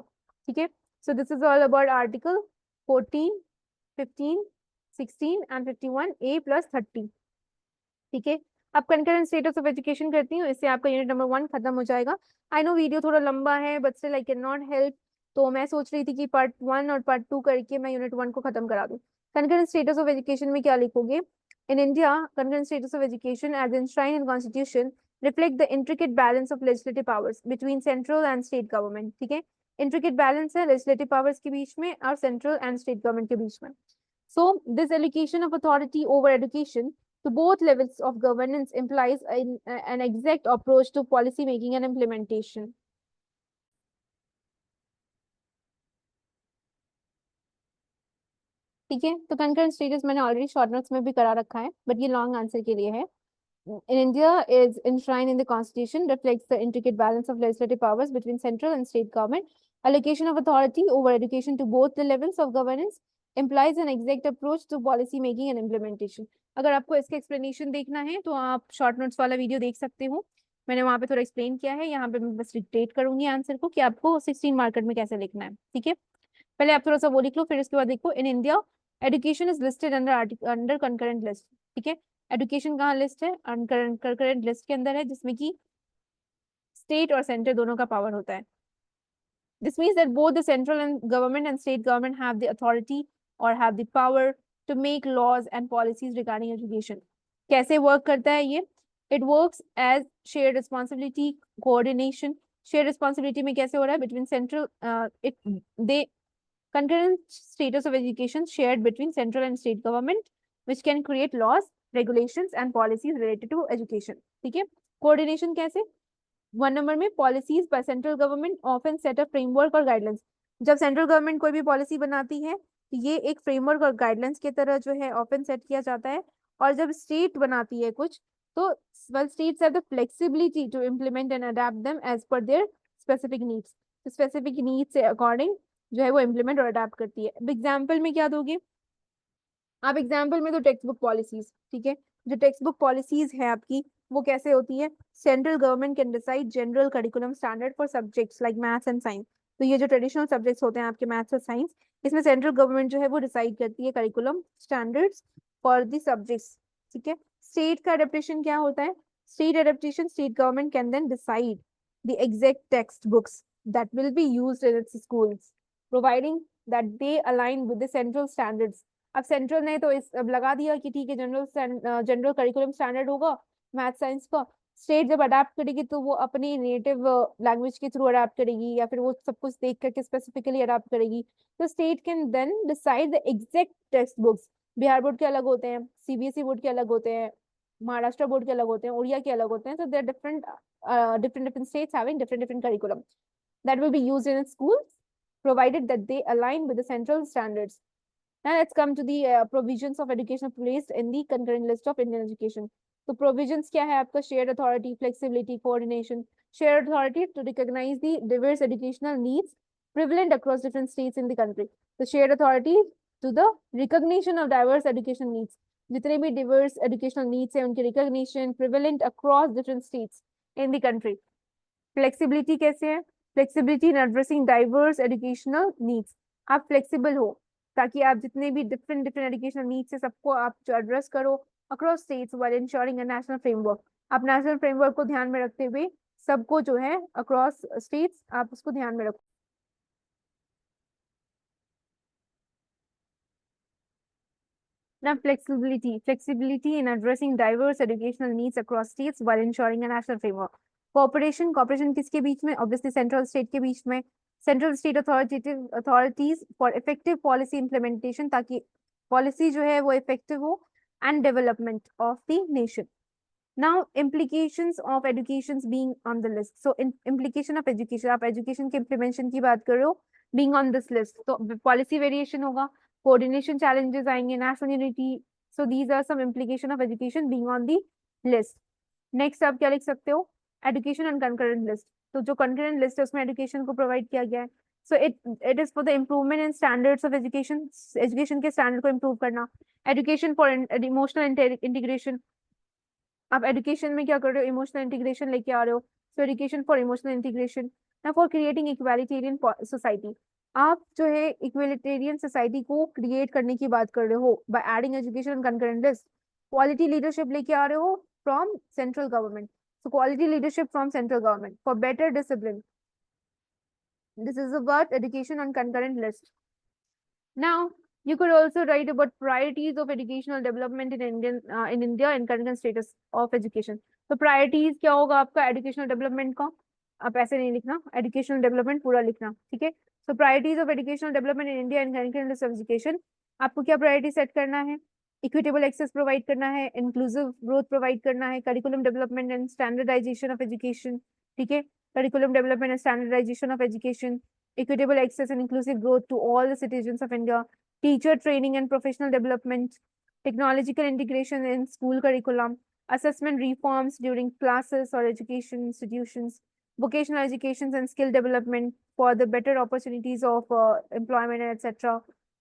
ठीक है। So this is all about article 14, 15, 16 and 51A+30, ठीक है। अब कंकरेंट स्टेटस ऑफ एजुकेशन करती हूँ, इससे आपका यूनिट नंबर 1 खत्म हो जाएगा। आई नो वीडियो थोड़ा लंबा है but still I can not help, तो मैं सोच रही थी कि पार्ट 1 और पार्ट 2 करके मैं यूनिट 1 को खत्म करा दूँ। कंकरेंट स्टेटस ऑफ एजुकेशन में क्या लिखोगे? In India, concurrent status of education as enshrined in constitution reflect the intricate balance of legislative powers between central and state government, ठीक है। intricate balance है legislative powers के बीच में और central and state government के बीच में। So this allocation of authority over education to both levels of governance implies an exact approach to policy making and implementation. ठीक है, तो कंकरेंट स्टेटस मैंने ऑलरेडी शॉर्ट नोट्स में भी करा रखा है बट ये लॉन्ग आंसर के लिए है। In India is enshrined in the constitution, reflects the intricate balance of legislative powers between central and state government. Allocation of authority over education to both the levels of governance implies an exact approach to policy making and implementation. अगर आपको इसके explanation देखना है तो आप short notes वाला video देख सकते हो, मैंने वहां पे थोड़ा एक्सप्लेन किया है। यहाँ पे मैं बस डिक्टेट करूंगी आंसर को कि आपको 16 मार्केट में कैसे लिखना है, ठीक है। पहले आप थोड़ा सा वो लिख लो, फिर उसके बाद देखो। In India education is listed under concurrent list, ठीक है। एजुकेशन कहाँ लिस्ट है? कंकरेंट लिस्ट के अंदर है, जिसमें कि स्टेट और सेंटर दोनों का पावर होता है। This means that both the central and government and state government have the authority और have the power to make laws and policies regarding education. कैसे वर्क करता है ये? It works as shared responsibility, coordination. Shared responsibility में कैसे हो रहा है? बिटवीन सेंट्रल दे concurrent status of education shared between central and state government which can create laws, regulations and policies related to education, ठीक है। coordination कैसे? 1 number में policies by central government often set a framework और guidelines। जब central government कोई भी policy बनाती है तो ये एक framework और guidelines की तरह जो है often set किया जाता है। और जब state बनाती है कुछ तो states have the flexibility to implement and adapt them as per their specific needs। तो specific needs से according जो है वो इम्प्लीमेंट और अडेप्ट करती है। अब एग्जाम्पल में क्या दोगे आप? एग्जाम्पल में तो टेक्स्ट बुक पॉलिसीज, ठीक है। जो टेक्स्ट बुक पॉलिसीज है आपकी वो कैसे होती है? Central government can decide general curriculum standard for subjects like maths and science. तो ये जो ट्रेडिशनल सब्जेक्ट्स होते हैं आपके मैथ्स और साइंस, इसमें सेंट्रल गवर्नमेंट जो है वो डिसाइड करती है curriculum standards for the subjects, ठीक है। स्टेट का अडेप्टेशन क्या होता है? State adaptation, state government can then decide the exact text books that will be used in its schools providing that they align with the central standards। अब central ने तो इस अब लगा दिया कि ठीक है जनरल करिकुलम स्टैंडर्ड होगा मैथ साइंस का। स्टेट जब अडेप्ट करेगी तो वो अपनी नेटिव लैंग्वेज के थ्रू अडेप्ट करेगी या फिर वो सब कुछ देख करके स्पेसिफिकली अडेप्ट करेगी। तो state can then decide the exact text books. Bihar board के अलग होते हैं, सीबीएसई बोर्ड के अलग होते हैं, महाराष्ट्र बोर्ड के अलग होते हैं, उड़िया के अलग होते हैं। तो there different states having different curriculum that will be used in schools provided that they align with the central standards। Now let's come to the provisions of education placed in the concurrent list of Indian education। तो provisions क्या है आपका? shared authority, flexibility, coordination। shared authority to recognize the diverse educational needs prevalent across different states in the country। तो shared authority to the recognition of diverse educational needs, जितने भी diverse educational needs है उनकी recognition prevalent across different states in the country। flexibility कैसे है? Flexibility इन addressing diverse educational needs. आप flexible हो ताकि आप जितने भी डिफरेंट एजुकेशनल नीड्स है सबको आप जो एड्रेस करो across states while ensuring a national framework. आप नेशनल फ्रेमवर्क को ध्यान में रखते हुए सबको जो है अक्रॉस स्टेट्स आप उसको ध्यान में रखो। Now flexibility in addressing diverse educational needs across states while ensuring a national framework। Cooperation किसके बीच में? Obviously central state के बीच में। Central state authorities for effective policy implementation, ताकि पॉलिसी जो है वो इफेक्टिव हो, and development of the nation. Now, implications of education being on the list. So, implication of education, आप education के implementation की बात कर रहे हो, being on this list. तो policy variation होगा, coordination challenges आएंगे, national unity. So, these are some implication of education being on the list. Next, आप क्या लिख सकते हो? Education and concurrent list. तो जो concurrent list है उसमें education को provide किया गया है. So, it is for the improvement in standards of education. Education के standard को improve करना. Education for emotional integration. आप एजुकेशन में क्या कर रहे हो? इमोशनल इंटीग्रेशन लेके आ रहे हो. So education for emotional integration. ना फॉर क्रिएटिंग इक्वालिटेरियन सोसाइटी. आप जो है इक्वालिटेरियन सोसाइटी को क्रिएट करने की बात कर रहे हो by adding education and concurrent list. Quality leadership लेके आ रहे हो from central government. So quality leadership from central government for better discipline. This is about education on concurrent list. Now, you could also write about priorities of educational development in India and current status of education. तो priorities क्या होगा आपका educational development का? आप ऐसे नहीं लिखना, educational development पूरा लिखना, ठीक है? So priorities of educational development in India and current status of education. आपको क्या priority set करना है? Equitable access provide करना है, inclusive growth provide करना है, curriculum development and standardization of education, ठीक है? Curriculum development and standardization of education. Equitable access and inclusive growth to all the citizens of India, teacher training and professional development, technological integration in school curriculum, assessment reforms during classes or education institutions, vocational education and skill development for the better opportunities of employment, etc.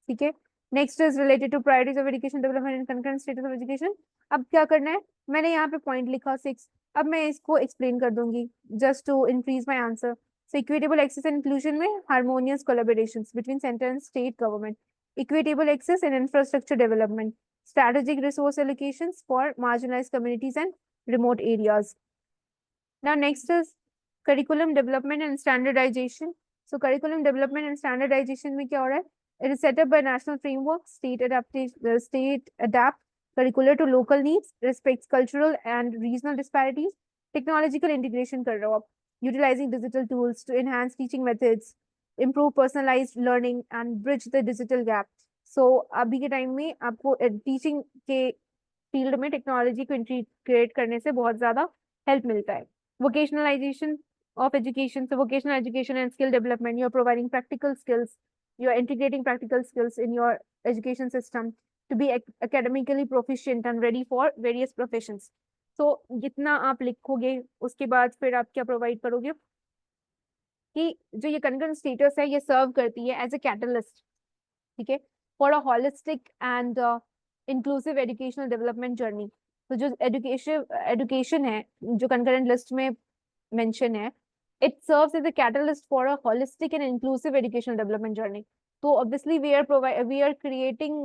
ठीक है. Next is related to priorities of education development and concurrent status of education. अब क्या करना है? मैंने यहाँ पे point लिखा 6. अब मैं इसको एक्सप्लेन कर दूंगी just to increase my answer. So equitable access and inclusion में harmonious collaborations between center and state government, equitable access and infrastructure development, strategic resource allocations for marginalized communities and remote areas. Now next is curriculum development and standardization. So curriculum development and standardization में क्या हो रहा है? It is set up by national framework, state adapt curricular to local needs, respects cultural and regional disparities, technological integration कर रहे हो आप, utilizing digital tools to enhance teaching methods, improve personalized learning and bridge the digital gap. So अभी के time में आपको teaching के field में टेक्नोलॉजी को इंटीग्रेट करने से बहुत ज्यादा हेल्प मिलता है. Vocationalization of education. So vocational education and skill development, you're providing practical skills, you're integrating practical skills in your education system to be academically proficient and ready for various professions. So जितना आप लिखोगे उसके बाद फिर आप क्या provide करोगे कि जो ये कंकरेंट स्टेटस है ये सर्व करती है एज ए कैटलिस्ट, ठीक है, for a holistic and inclusive educational development journey. तो जो एजुकेशन है जो कंकरेंट लिस्ट में मेंशन है, it serves as a catalyst for a holistic and inclusive educational development journey. So obviously we are creating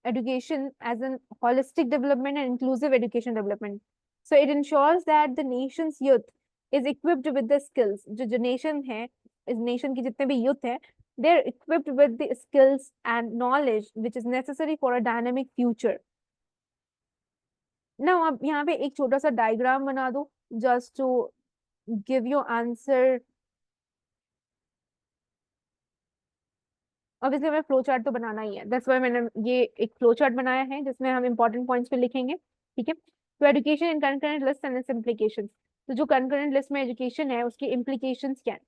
education as an holistic development and inclusive education development. So it ensures that the nation's youth is equipped with the skills. जो nation है, इस nation की जितने भी youth है, they're equipped with the skills and knowledge which is necessary for a dynamic future. Now आप यहाँ पे एक छोटा सा डायग्राम बना दो just to give you answer. Obviously हमें फ्लो चार्ट तो बनाना ही है, दैट्स व्हाई मैंने ये एक फ्लो चार्ट बनाया है जिसमें हम इंपॉर्टेंट पॉइंट्स पे लिखेंगे, ठीक है. तो education in concurrent list and it's implications. तो जो कंकरेंट लिस्ट में एजुकेशन है उसकी इम्प्लीकेशंस क्या है?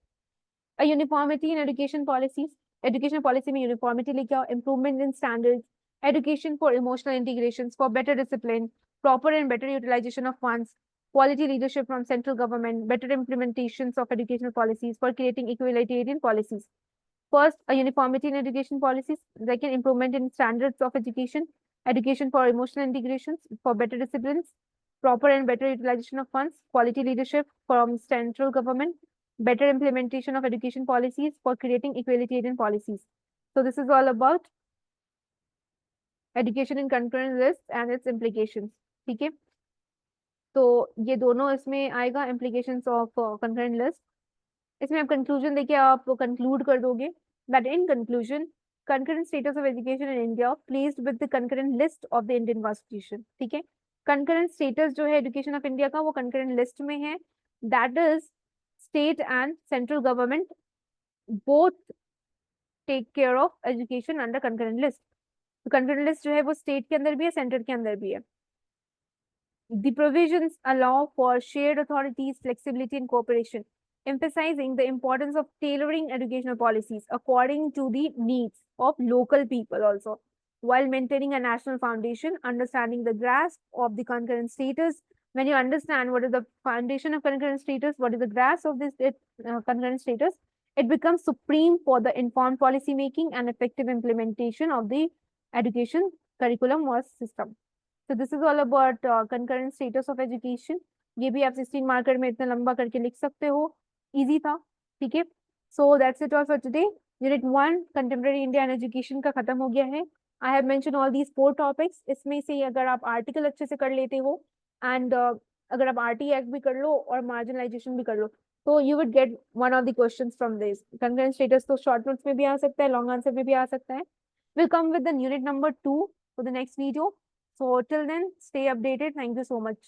A uniformity in education policies. Education policy में यूनिफॉर्मिटी लेके आओ, improvement in standards, education for emotional integrations, for better discipline, proper and better utilization of funds, quality leadership from central government, better implementations of educational policies for creating equalitarian policies. First, a uniformity in education policies. Second, improvement in standards of education, education for emotional integrations, for better disciplines, proper and better utilization of funds, quality leadership from central government, better implementation of education policies for creating equalitarian policies. So this is all about education in concurrent lists and its implications. ठीक है, तो ये दोनों इसमें आएगा implications of concurrent list. इसमें आप conclusion देखिए, आप कंक्लूड कर दोगे that in conclusion concurrent status of education in India placed with the concurrent list of the Indian Constitution. ठीक है, concurrent status जो है education of India का वो concurrent list में है, that is state and central government both take care of education under concurrent list. तो concurrent list जो है वो state के अंदर भी है, center के अंदर भी है. The provisions allow for shared authorities, flexibility, and cooperation, emphasizing the importance of tailoring educational policies according to the needs of local people also, while maintaining a national foundation, understanding the grasp of the concurrent status. When you understand what is the foundation of concurrent status, what is the grasp of this concurrent status, it becomes supreme for the informed policy making and effective implementation of the education curriculum or system. So this is all about concurrent status of education. ये भी आप 16 marker में इतना लंबा करके लिख सकते हो, इजी था, ठीक है. So that's it all for today. Unit 1 Contemporary India and Education का खत्म हो गया है. I have mentioned all these 4 topics. इसमें से अगर आप आर्टिकल अच्छे से कर लेते हो and अगर आप RT Act भी कर लो और marginalization भी कर लो, तो you would get one of the questions from this. Concurrent status तो short notes में भी आ सकता है, long answer में भी आ सकता है. We'll come with the unit number 2 for the next video. So till then, stay updated. Thank you so much.